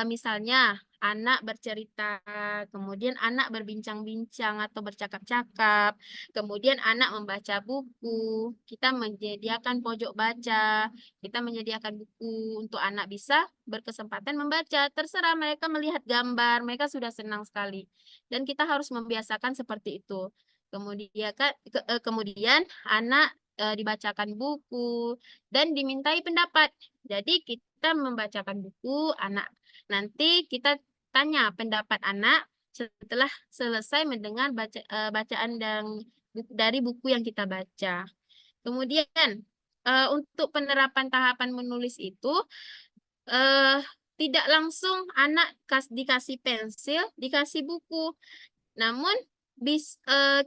S6: Misalnya anak bercerita, kemudian anak berbincang-bincang atau bercakap-cakap, kemudian anak membaca buku, kita menyediakan pojok baca, kita menyediakan buku untuk anak bisa berkesempatan membaca. Terserah mereka melihat gambar, mereka sudah senang sekali. Dan kita harus membiasakan seperti itu. Kemudian anak dibacakan buku dan dimintai pendapat. Jadi kita membacakan buku anak. Nanti kita tanya pendapat anak setelah selesai mendengar bacaan dari buku yang kita baca. Kemudian untuk penerapan tahapan menulis itu tidak langsung anak dikasih pensil, dikasih buku. Namun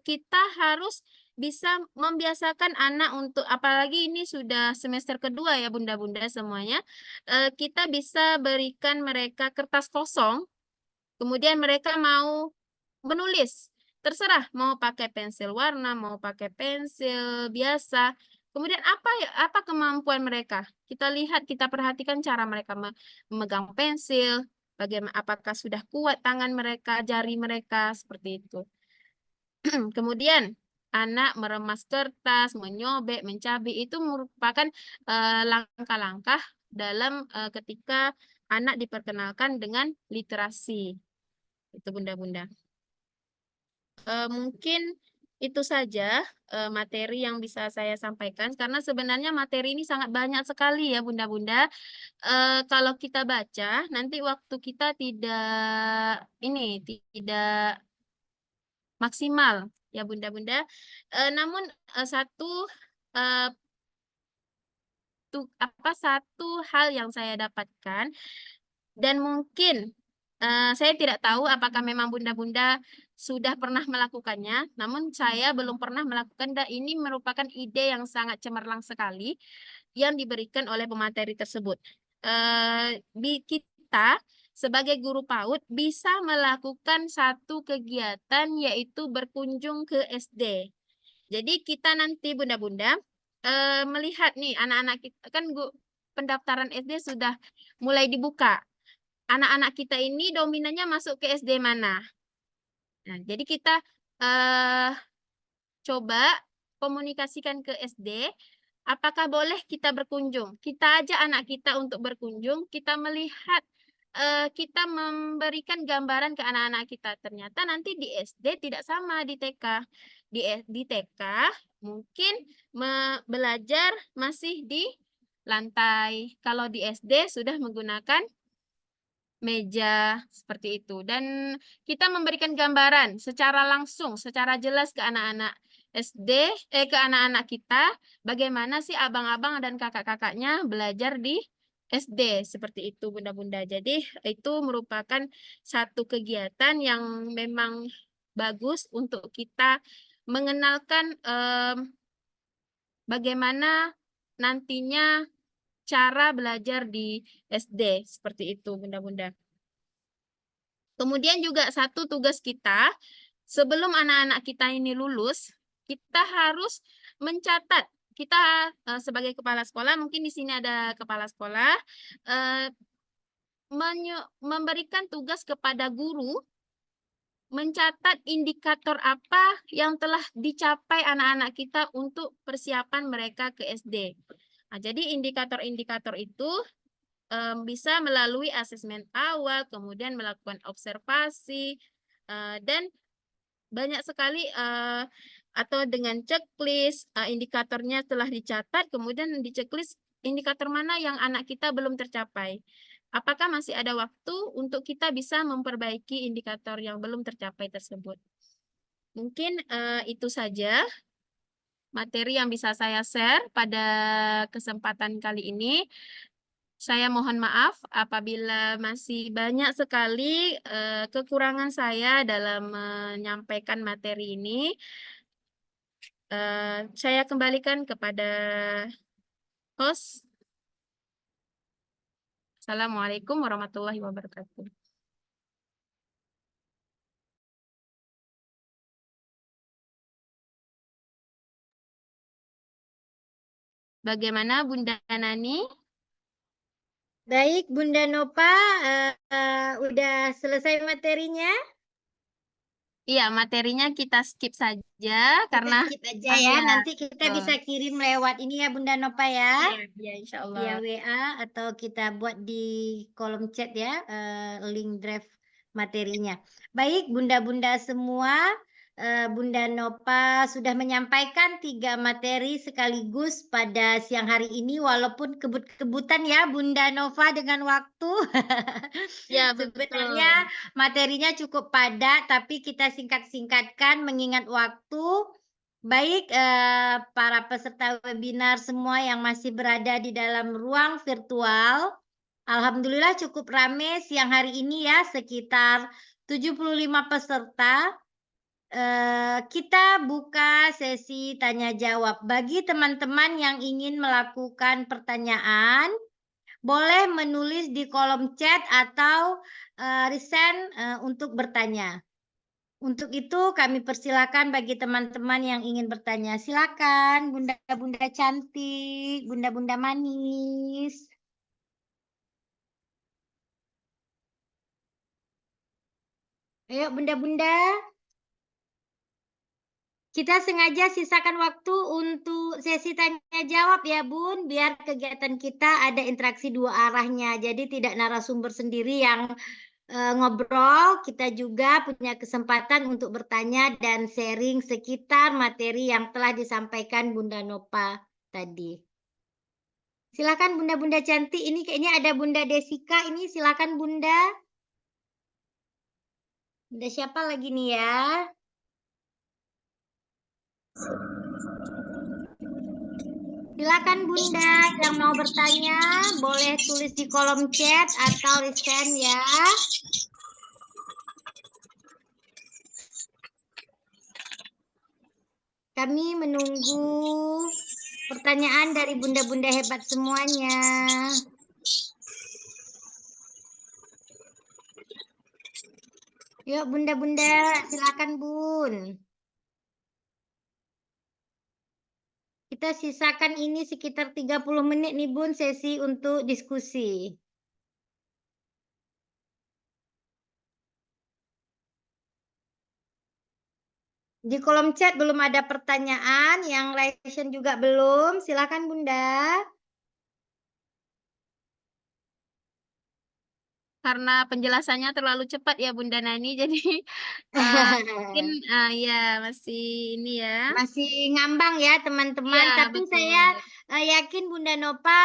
S6: kita harus bisa membiasakan anak untuk, apalagi ini sudah semester kedua ya bunda-bunda semuanya, kita bisa berikan mereka kertas kosong, kemudian mereka mau menulis. Terserah mau pakai pensil warna, mau pakai pensil biasa. Kemudian apa kemampuan mereka? Kita lihat, kita perhatikan cara mereka memegang pensil, bagaimana apakah sudah kuat tangan mereka, jari mereka, seperti itu. Kemudian anak meremas kertas, menyobek, mencabik itu merupakan langkah-langkah dalam ketika anak diperkenalkan dengan literasi. Itu bunda-bunda. Mungkin itu saja materi yang bisa saya sampaikan karena sebenarnya materi ini sangat banyak sekali ya bunda-bunda. Kalau kita baca nanti waktu kita tidak maksimal ya bunda-bunda. Namun satu hal yang saya dapatkan dan mungkin saya tidak tahu apakah memang bunda-bunda sudah pernah melakukannya, namun saya belum pernah melakukan dan ini merupakan ide yang sangat cemerlang sekali yang diberikan oleh pemateri tersebut. Kita sebagai guru PAUD bisa melakukan satu kegiatan yaitu berkunjung ke SD. Jadi kita nanti bunda-bunda melihat nih anak-anak kita kan pendaftaran SD sudah mulai dibuka. Anak-anak kita ini dominannya masuk ke SD mana? Nah, jadi kita coba komunikasikan ke SD, apakah boleh kita berkunjung? Kita ajak anak kita untuk berkunjung, kita melihat, kita memberikan gambaran ke anak-anak kita. Ternyata nanti di SD tidak sama di TK. Di TK mungkin belajar masih di lantai. Kalau di SD sudah menggunakan meja seperti itu, dan kita memberikan gambaran secara langsung, secara jelas ke anak-anak SD, ke anak-anak kita bagaimana sih abang-abang dan kakak-kakaknya belajar di SD seperti itu bunda-bunda. Jadi itu merupakan satu kegiatan yang memang bagus untuk kita mengenalkan bagaimana nantinya cara belajar di SD seperti itu bunda-bunda. Kemudian juga satu tugas kita, sebelum anak-anak kita ini lulus, kita harus mencatat. Kita sebagai kepala sekolah, mungkin di sini ada kepala sekolah, memberikan tugas kepada guru mencatat indikator apa yang telah dicapai anak-anak kita untuk persiapan mereka ke SD. Nah, jadi indikator-indikator itu bisa melalui asesmen awal, kemudian melakukan observasi, dan banyak sekali atau dengan checklist, indikatornya telah dicatat, kemudian di checklist indikator mana yang anak kita belum tercapai. Apakah masih ada waktu untuk kita bisa memperbaiki indikator yang belum tercapai tersebut. Mungkin itu saja materi yang bisa saya share pada kesempatan kali ini. Saya mohon maaf apabila masih banyak sekali kekurangan saya dalam menyampaikan materi ini. Saya kembalikan kepada host. Assalamualaikum warahmatullahi wabarakatuh. Bagaimana Bunda Nani?
S4: Baik, Bunda Nova, udah selesai materinya?
S6: Iya, materinya kita skip saja
S4: Kita
S6: karena
S4: skip aja ya. Nanti kita bisa kirim lewat ini ya Bunda Nova ya.
S6: Iya, insya
S4: Via
S6: Allah.
S4: WA atau kita buat di kolom chat ya, link draft materinya. Baik, bunda-bunda semua, Bunda Nova sudah menyampaikan 3 materi sekaligus pada siang hari ini, walaupun kebut-kebutan ya Bunda Nova dengan waktu.
S6: Ya, betul.
S4: Sebenarnya materinya cukup padat, tapi kita singkat-singkatkan mengingat waktu. Baik, para peserta webinar semua yang masih berada di dalam ruang virtual, alhamdulillah cukup ramai siang hari ini ya, sekitar 75 peserta. Kita buka sesi tanya jawab. Bagi teman-teman yang ingin melakukan pertanyaan, boleh menulis di kolom chat atau resend untuk bertanya. Untuk itu kami persilakan bagi teman-teman yang ingin bertanya. Silakan bunda-bunda cantik, bunda-bunda manis. Ayo bunda-bunda. Kita sengaja sisakan waktu untuk sesi tanya jawab ya Bun, biar kegiatan kita ada interaksi dua arahnya. Jadi tidak narasumber sendiri yang ngobrol, kita juga punya kesempatan untuk bertanya dan sharing sekitar materi yang telah disampaikan Bunda Nova tadi. Silakan bunda-bunda cantik, ini kayaknya ada Bunda Desika, ini silakan Bunda. Bunda siapa lagi nih ya? Silakan Bunda yang mau bertanya, boleh tulis di kolom chat atau resend ya. Kami menunggu pertanyaan dari bunda-bunda hebat semuanya. Yuk bunda-bunda, silakan Bun. Kita sisakan ini sekitar 30 menit nih Bun sesi untuk diskusi. Di kolom chat belum ada pertanyaan, yang lesson juga belum. Silakan Bunda.
S6: Karena penjelasannya terlalu cepat ya Bunda Nani, jadi mungkin ya masih ini ya.
S4: Masih ngambang ya
S6: Iya,
S4: teman-teman, tapi
S6: betul.
S4: saya yakin Bunda Nova,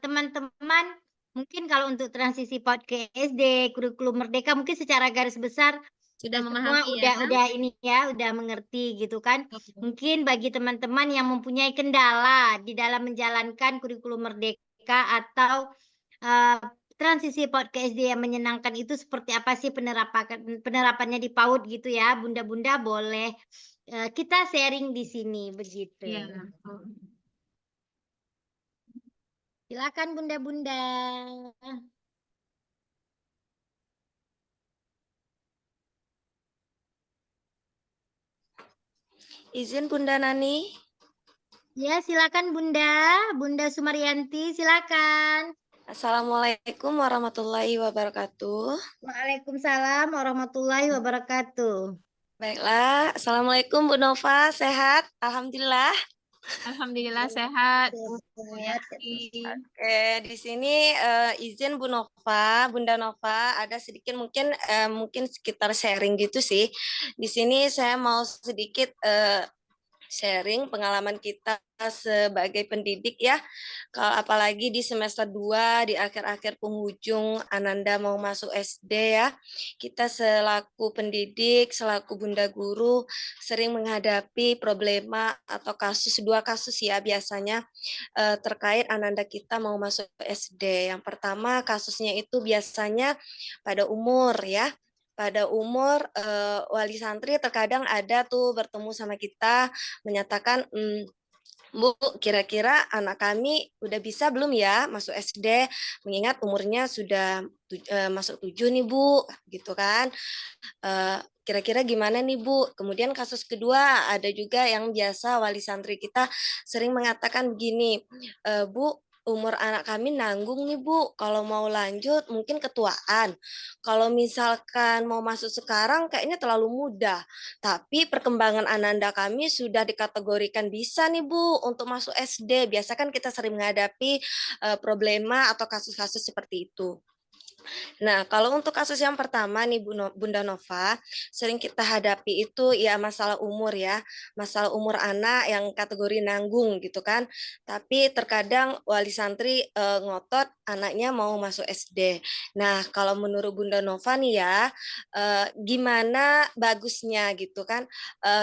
S4: teman-teman mungkin kalau untuk transisi PAUD ke SD, kurikulum Merdeka mungkin secara garis besar
S6: Sudah
S4: semua
S6: memahami ya.
S4: udah ini ya, udah mengerti gitu kan.
S6: Betul.
S4: Mungkin bagi teman-teman yang mempunyai kendala di dalam menjalankan kurikulum Merdeka atau transisi PAUD ke SD yang menyenangkan itu seperti apa sih penerapannya di PAUD gitu ya, Bunda-bunda boleh kita sharing di sini begitu.
S6: Iya. Betul.
S4: Silakan Bunda-bunda.
S7: Izin Bunda Nani.
S4: Ya, silakan Bunda. Bunda Sumaryanti, silakan.
S7: Assalamualaikum warahmatullahi wabarakatuh.
S4: Waalaikumsalam warahmatullahi wabarakatuh.
S7: Baiklah, Assalamualaikum Bu Nova, sehat? Alhamdulillah.
S6: Alhamdulillah sehat.
S4: Sehat.
S7: Oke, di sini izin Bu Nova, Bunda Nova, ada sedikit mungkin sekitar sharing gitu sih. Di sini saya mau sedikit sharing pengalaman kita sebagai pendidik ya. Kalau apalagi di semester 2 di akhir-akhir penghujung Ananda mau masuk SD ya. Kita selaku pendidik, selaku bunda guru sering menghadapi problema atau dua kasus ya biasanya terkait Ananda kita mau masuk SD. Yang pertama kasusnya itu biasanya pada umur ya. Pada umur wali santri terkadang ada tuh bertemu sama kita menyatakan, Bu, kira-kira anak kami udah bisa belum ya masuk SD? Mengingat umurnya sudah masuk 7 nih Bu, gitu kan. Kira-kira gimana nih Bu? Kemudian kasus kedua ada juga yang biasa wali santri kita sering mengatakan begini, Bu, umur anak kami nanggung nih Bu, kalau mau lanjut mungkin ketuaan. Kalau misalkan mau masuk sekarang kayaknya terlalu muda. Tapi perkembangan Ananda kami sudah dikategorikan bisa nih Bu untuk masuk SD. Biasa kan kita sering menghadapi problema atau kasus-kasus seperti itu. Nah, kalau untuk kasus yang pertama nih Bunda Nova, sering kita hadapi itu ya masalah umur ya, masalah umur anak yang kategori nanggung gitu kan. Tapi terkadang wali santri ngotot anaknya mau masuk SD. Nah, kalau menurut Bunda Nova nih ya, gimana bagusnya gitu kan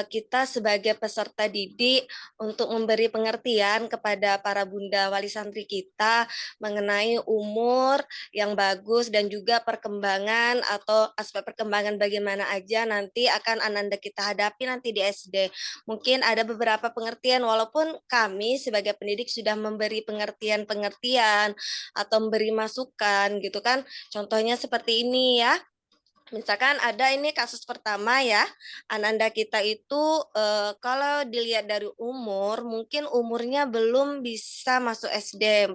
S7: kita sebagai peserta didik untuk memberi pengertian kepada para bunda wali santri kita mengenai umur yang bagus dan juga perkembangan atau aspek perkembangan bagaimana aja nanti akan Ananda kita hadapi nanti di SD. Mungkin ada beberapa pengertian walaupun kami sebagai pendidik sudah memberi pengertian-pengertian atau memberi masukan gitu kan. Contohnya seperti ini ya. Misalkan ada ini kasus pertama ya, Ananda kita itu kalau dilihat dari umur, mungkin umurnya belum bisa masuk SD.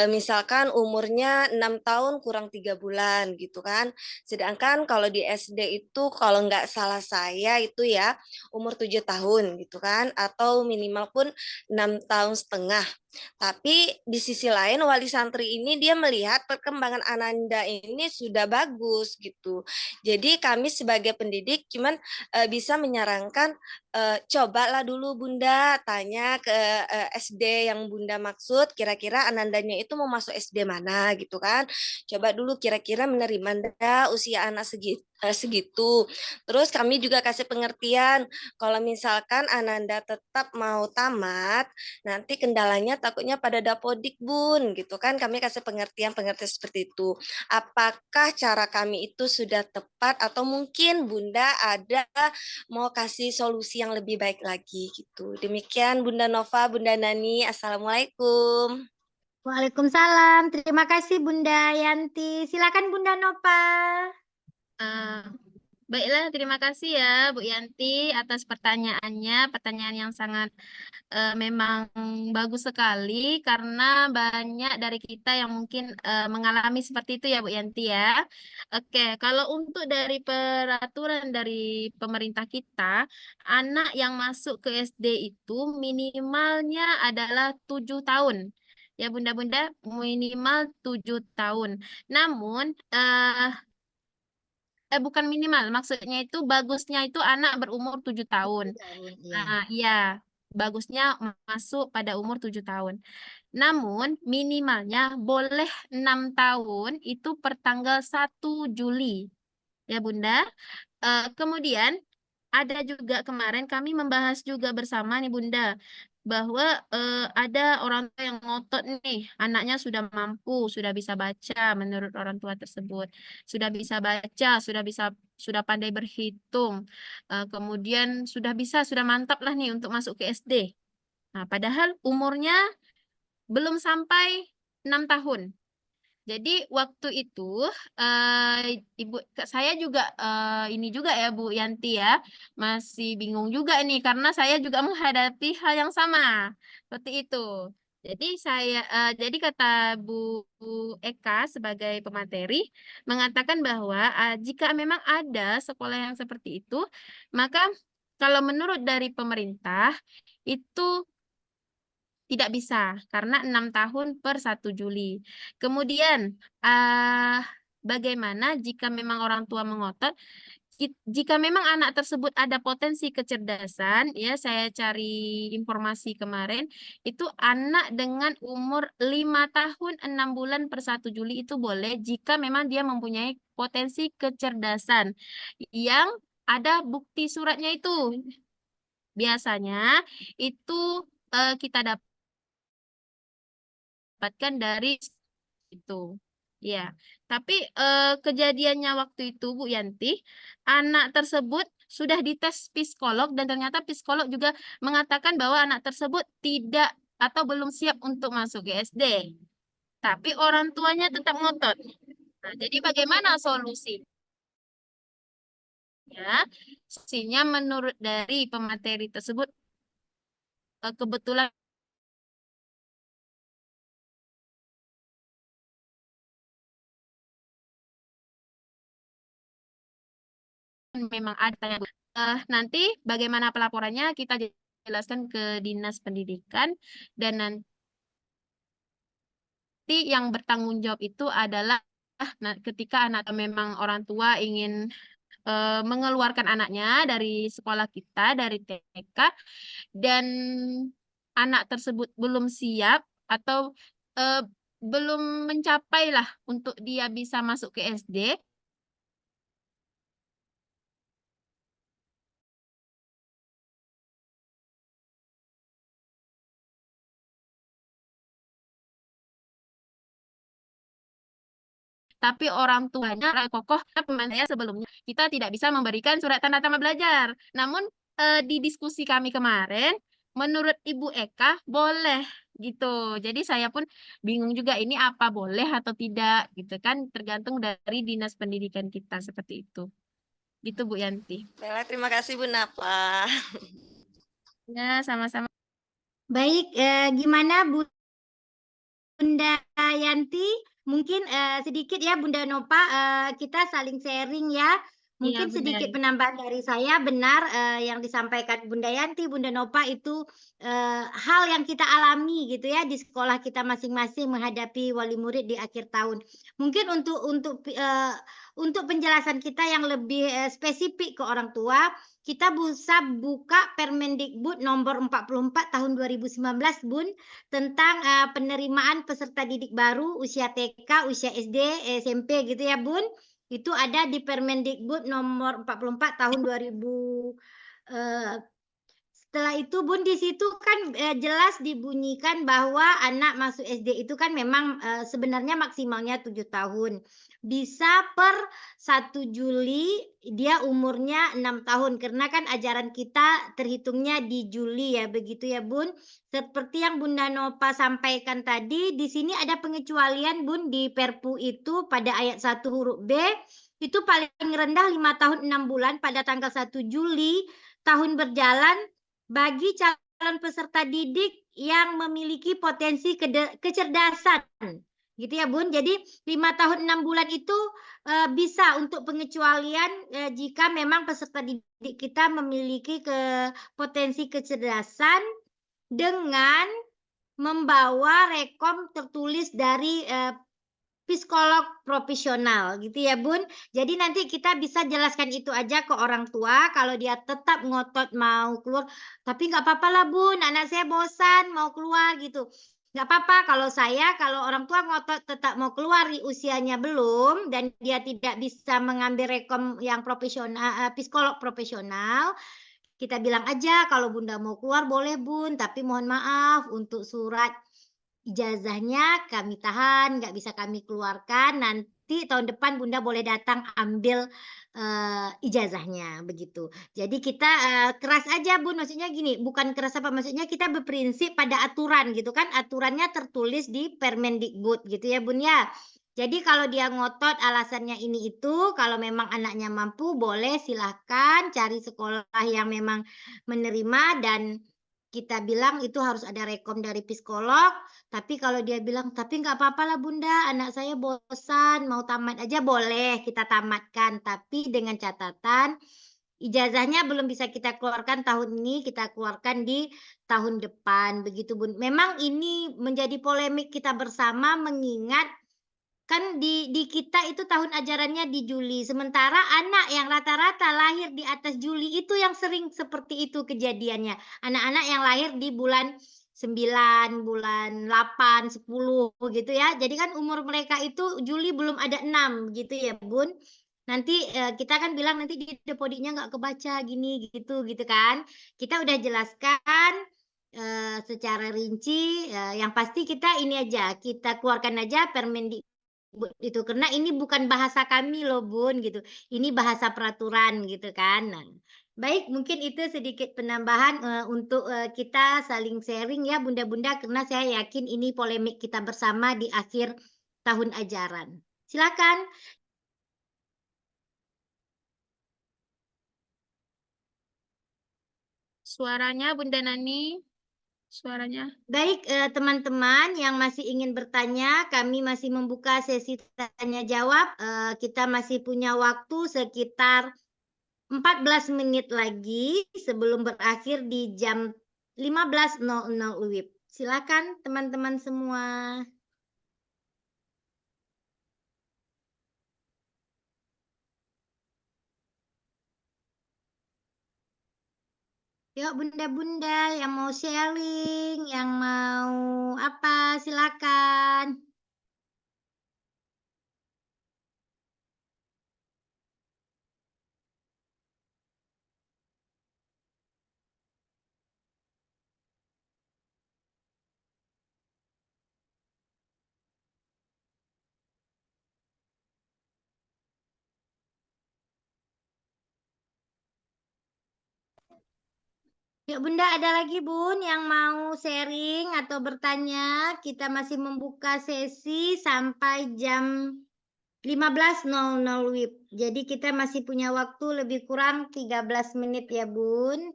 S7: Misalkan umurnya 6 tahun kurang 3 bulan gitu kan. Sedangkan kalau di SD itu kalau nggak salah saya itu ya umur 7 tahun gitu kan, atau minimal pun 6 tahun setengah. Tapi di sisi lain wali santri ini dia melihat perkembangan Ananda ini sudah bagus gitu. Jadi kami sebagai pendidik cuman bisa menyarankan cobalah dulu Bunda tanya ke SD yang Bunda maksud kira-kira Anandanya itu mau masuk SD mana gitu kan. Coba dulu kira-kira menerima enggak usia anak segitu. Terus kami juga kasih pengertian kalau misalkan Ananda tetap mau tamat nanti kendalanya takutnya pada dapodik Bun gitu kan. Kami kasih pengertian-pengertian seperti itu. Apakah cara kami itu sudah tepat atau mungkin Bunda ada mau kasih solusi yang lebih baik lagi gitu. Demikian Bunda Nova, Bunda Nani. Assalamualaikum.
S4: Waalaikumsalam. Terima kasih Bunda Yanti. Silakan Bunda Nova.
S6: Ah, baiklah, terima kasih ya Bu Yanti atas pertanyaannya. Pertanyaan yang sangat memang bagus sekali karena banyak dari kita yang mungkin mengalami seperti itu ya Bu Yanti ya. Oke, kalau untuk dari peraturan dari pemerintah kita, anak yang masuk ke SD itu minimalnya adalah 7 tahun. Ya Bunda-Bunda, minimal 7 tahun. Namun, bukan minimal, maksudnya itu bagusnya itu anak berumur 7 tahun.
S4: Ya.
S6: Iya, bagusnya masuk pada umur 7 tahun. Namun minimalnya boleh 6 tahun itu per tanggal 1 Juli. Ya Bunda. Kemudian ada juga kemarin kami membahas juga bersama nih Bunda bahwa ada orang tua yang ngotot nih anaknya sudah mampu, sudah bisa baca menurut orang tua tersebut, sudah bisa baca, sudah pandai berhitung, kemudian sudah mantap lah nih untuk masuk ke SD. Nah, padahal umurnya belum sampai 6 tahun. Jadi waktu itu saya juga ini juga ya Bu Yanti ya masih bingung juga nih karena saya juga menghadapi hal yang sama seperti itu. Jadi kata Bu Eka sebagai pemateri mengatakan bahwa jika memang ada sekolah yang seperti itu, maka kalau menurut dari pemerintah itu tidak bisa karena 6 tahun per 1 Juli. Kemudian bagaimana jika memang orang tua mengotot? Jika memang anak tersebut ada potensi kecerdasan, ya saya cari informasi kemarin, itu anak dengan umur 5 tahun 6 bulan per 1 Juli itu boleh jika memang dia mempunyai potensi kecerdasan yang ada bukti suratnya itu. Biasanya itu kita dapatkan dari itu. Ya, tapi kejadiannya waktu itu Bu Yanti, anak tersebut sudah dites psikolog dan ternyata psikolog juga mengatakan bahwa anak tersebut tidak atau belum siap untuk masuk ke SD. Tapi orang tuanya tetap ngotot. Nah, jadi bagaimana solusinya? Solusinya menurut dari pemateri tersebut kebetulan memang ada yang nanti bagaimana pelaporannya kita jelaskan ke Dinas Pendidikan dan nanti yang bertanggung jawab itu adalah ketika anak atau memang orang tua ingin mengeluarkan anaknya dari sekolah kita dari TK dan anak tersebut belum siap atau belum mencapai lah untuk dia bisa masuk ke SD. Tapi orang tuanya kokoh pemain saya sebelumnya kita tidak bisa memberikan surat tanda tamat belajar. Namun di diskusi kami kemarin, menurut Ibu Eka boleh gitu. Jadi saya pun bingung juga ini apa boleh atau tidak gitu kan tergantung dari Dinas Pendidikan kita seperti itu. Gitu Bu Yanti.
S7: Baiklah, terima kasih Bu Napa.
S6: Ya, sama-sama.
S4: Baik, gimana Bunda Yanti? Mungkin sedikit ya Bunda Nova, kita saling sharing ya. Mungkin
S6: Bunda.
S4: sedikit penambahan dari saya, benar yang disampaikan Bunda Yanti, Bunda Nova itu hal yang kita alami gitu ya di sekolah kita masing-masing menghadapi wali murid di akhir tahun. Mungkin untuk penjelasan kita yang lebih spesifik ke orang tua, kita bisa buka Permendikbud nomor 44 tahun 2019 Bun tentang penerimaan peserta didik baru usia TK, usia SD, SMP gitu ya Bun. Itu ada di Permendikbud nomor 44 tahun setelah itu Bun di situ kan jelas dibunyikan bahwa anak masuk SD itu kan memang sebenarnya maksimalnya 7 tahun. Bisa per 1 Juli dia umurnya 6 tahun karena kan ajaran kita terhitungnya di Juli ya, begitu ya Bun. Seperti yang Bunda Nova sampaikan tadi, di sini ada pengecualian Bun di Perpu itu pada ayat 1 huruf B itu paling rendah 5 tahun 6 bulan pada tanggal 1 Juli tahun berjalan bagi calon peserta didik yang memiliki potensi kecerdasan. Gitu ya Bun. Jadi 5 tahun 6 bulan itu bisa untuk pengecualian jika memang peserta didik kita memiliki potensi kecerdasan dengan membawa rekom tertulis dari psikolog profesional gitu ya Bun. Jadi nanti kita bisa jelaskan itu aja ke orang tua kalau dia tetap ngotot mau keluar. Tapi nggak apa-apa lah Bun, anak saya bosan mau keluar gitu. Nggak apa-apa kalau orang tua ngotot tetap mau keluar di usianya belum dan dia tidak bisa mengambil rekom yang profesional, psikolog profesional. Kita bilang aja kalau Bunda mau keluar boleh Bun, tapi mohon maaf untuk surat ijazahnya kami tahan, nggak bisa kami keluarkan. Nanti tahun depan Bunda boleh datang ambil ijazahnya begitu. Jadi kita keras aja Bun, maksudnya gini, bukan keras apa, maksudnya kita berprinsip pada aturan gitu kan, aturannya tertulis di Permendikbud gitu ya Bun ya. Jadi kalau dia ngotot alasannya ini itu, kalau memang anaknya mampu boleh silahkan cari sekolah yang memang menerima dan kita bilang itu harus ada rekom dari psikolog. Tapi kalau dia bilang, tapi nggak apa-apa lah Bunda, anak saya bosan, mau tamat aja boleh kita tamatkan. Tapi dengan catatan ijazahnya belum bisa kita keluarkan tahun ini, kita keluarkan di tahun depan. Begitu Bun. Memang ini menjadi polemik kita bersama mengingat kan di kita itu tahun ajarannya di Juli. Sementara anak yang rata-rata lahir di atas Juli itu yang sering seperti itu kejadiannya. Anak-anak yang lahir di bulan 9, bulan 8, 10 gitu ya. Jadi kan umur mereka itu Juli belum ada 6 gitu ya Bun. Nanti kita kan bilang nanti di depodiknya nggak kebaca gini gitu gitu kan. Kita udah jelaskan secara rinci. Yang pasti kita ini aja, kita keluarkan aja Permendikbud itu karena ini bukan bahasa kami loh Bun gitu. Ini bahasa peraturan gitu kan. Nah, baik mungkin itu sedikit penambahan untuk kita saling sharing ya Bunda-bunda karena saya yakin ini polemik kita bersama di akhir tahun ajaran. Silakan.
S6: Suaranya Bunda Nani, suaranya.
S4: Baik, teman-teman yang masih ingin bertanya, kami masih membuka sesi tanya jawab. Kita masih punya waktu sekitar 14 menit lagi sebelum berakhir di jam 15.00 WIB. Silakan teman-teman semua. Yuk bunda-bunda yang mau sharing, yang mau apa, silakan. Yuk Bunda, ada lagi Bun yang mau sharing atau bertanya? Kita masih membuka sesi sampai jam 15.00 WIB. Jadi kita masih punya waktu lebih kurang 13 menit ya Bun.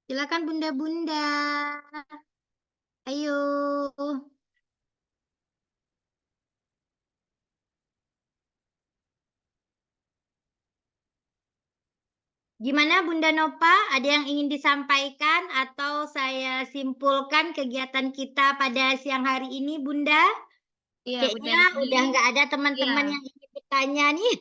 S4: Silakan Bunda-bunda. Ayo. Gimana Bunda Nova? Ada yang ingin disampaikan atau saya simpulkan kegiatan kita pada siang hari ini Bunda?
S6: Iya, Bunda
S4: Kayaknya
S6: Dini.
S4: udah nggak ada teman-teman
S6: Iya.
S4: yang ingin bertanya nih.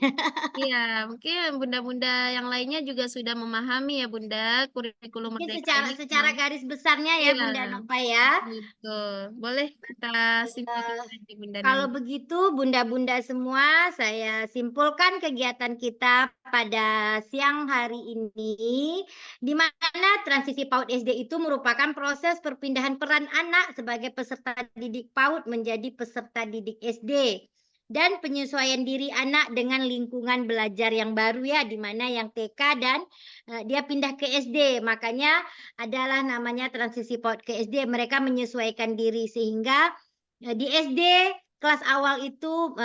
S6: Iya, mungkin bunda-bunda yang lainnya juga sudah memahami ya Bunda, kurikulum
S4: Mungkin
S6: Merdeka
S4: secara
S6: ini
S4: secara
S6: memang
S4: garis besarnya ya
S6: iya,
S4: Bunda Nova ya.
S6: betul. Boleh kita
S4: Eh,
S6: simpulkan aja Bunda
S4: Kalau
S6: Nini.
S4: begitu, bunda-bunda semua, saya simpulkan kegiatan kita pada siang hari ini, di mana transisi PAUD SD itu merupakan proses perpindahan peran anak sebagai peserta didik PAUD menjadi peserta didik SD. Dan penyesuaian diri anak dengan lingkungan belajar yang baru ya, di mana yang TK dan dia pindah ke SD. Makanya adalah namanya transisi PAUD ke SD. Mereka menyesuaikan diri sehingga di SD kelas awal itu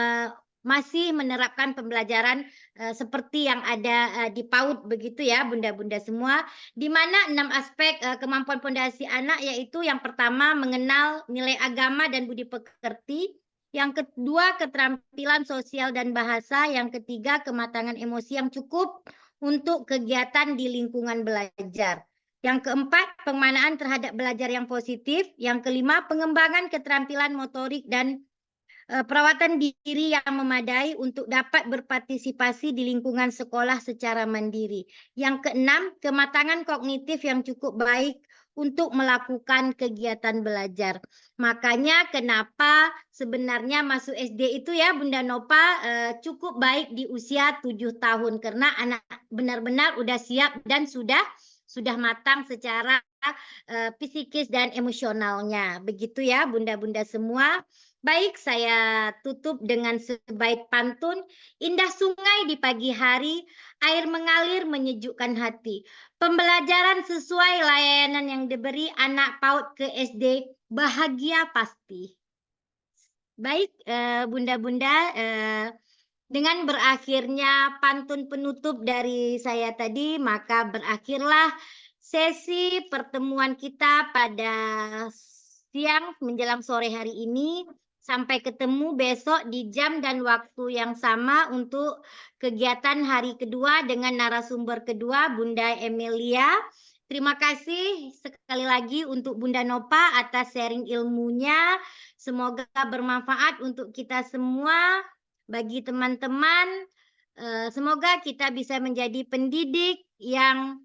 S4: masih menerapkan pembelajaran seperti yang ada di PAUD begitu ya bunda-bunda semua, di mana 6 aspek kemampuan fondasi anak yaitu yang pertama mengenal nilai agama dan budi pekerti, yang kedua keterampilan sosial dan bahasa, yang ketiga kematangan emosi yang cukup untuk kegiatan di lingkungan belajar. Yang keempat, pengemanaan terhadap belajar yang positif. Yang kelima, pengembangan keterampilan motorik dan perawatan diri yang memadai untuk dapat berpartisipasi di lingkungan sekolah secara mandiri. Yang keenam, kematangan kognitif yang cukup baik untuk melakukan kegiatan belajar. Makanya kenapa sebenarnya masuk SD itu ya Bunda Nova cukup baik di usia 7 tahun karena anak benar-benar udah siap dan sudah matang secara psikis dan emosionalnya. Begitu ya bunda-bunda semua. Baik, saya tutup dengan sebaik pantun. Indah sungai di pagi hari, air mengalir menyejukkan hati. Pembelajaran sesuai layanan yang diberi anak PAUD ke SD, bahagia pasti. Baik, bunda-bunda, dengan berakhirnya pantun penutup dari saya tadi, maka berakhirlah sesi pertemuan kita pada siang menjelang sore hari ini. Sampai ketemu besok di jam dan waktu yang sama untuk kegiatan hari kedua dengan narasumber kedua, Bunda Emilia. Terima kasih sekali lagi untuk Bunda Nova atas sharing ilmunya. Semoga bermanfaat untuk kita semua. Bagi teman-teman, semoga kita bisa menjadi pendidik yang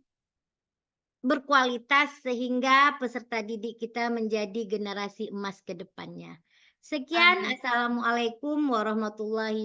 S4: berkualitas sehingga peserta didik kita menjadi generasi emas ke depannya. Sekian,
S6: Amin.
S4: Assalamualaikum warahmatullahi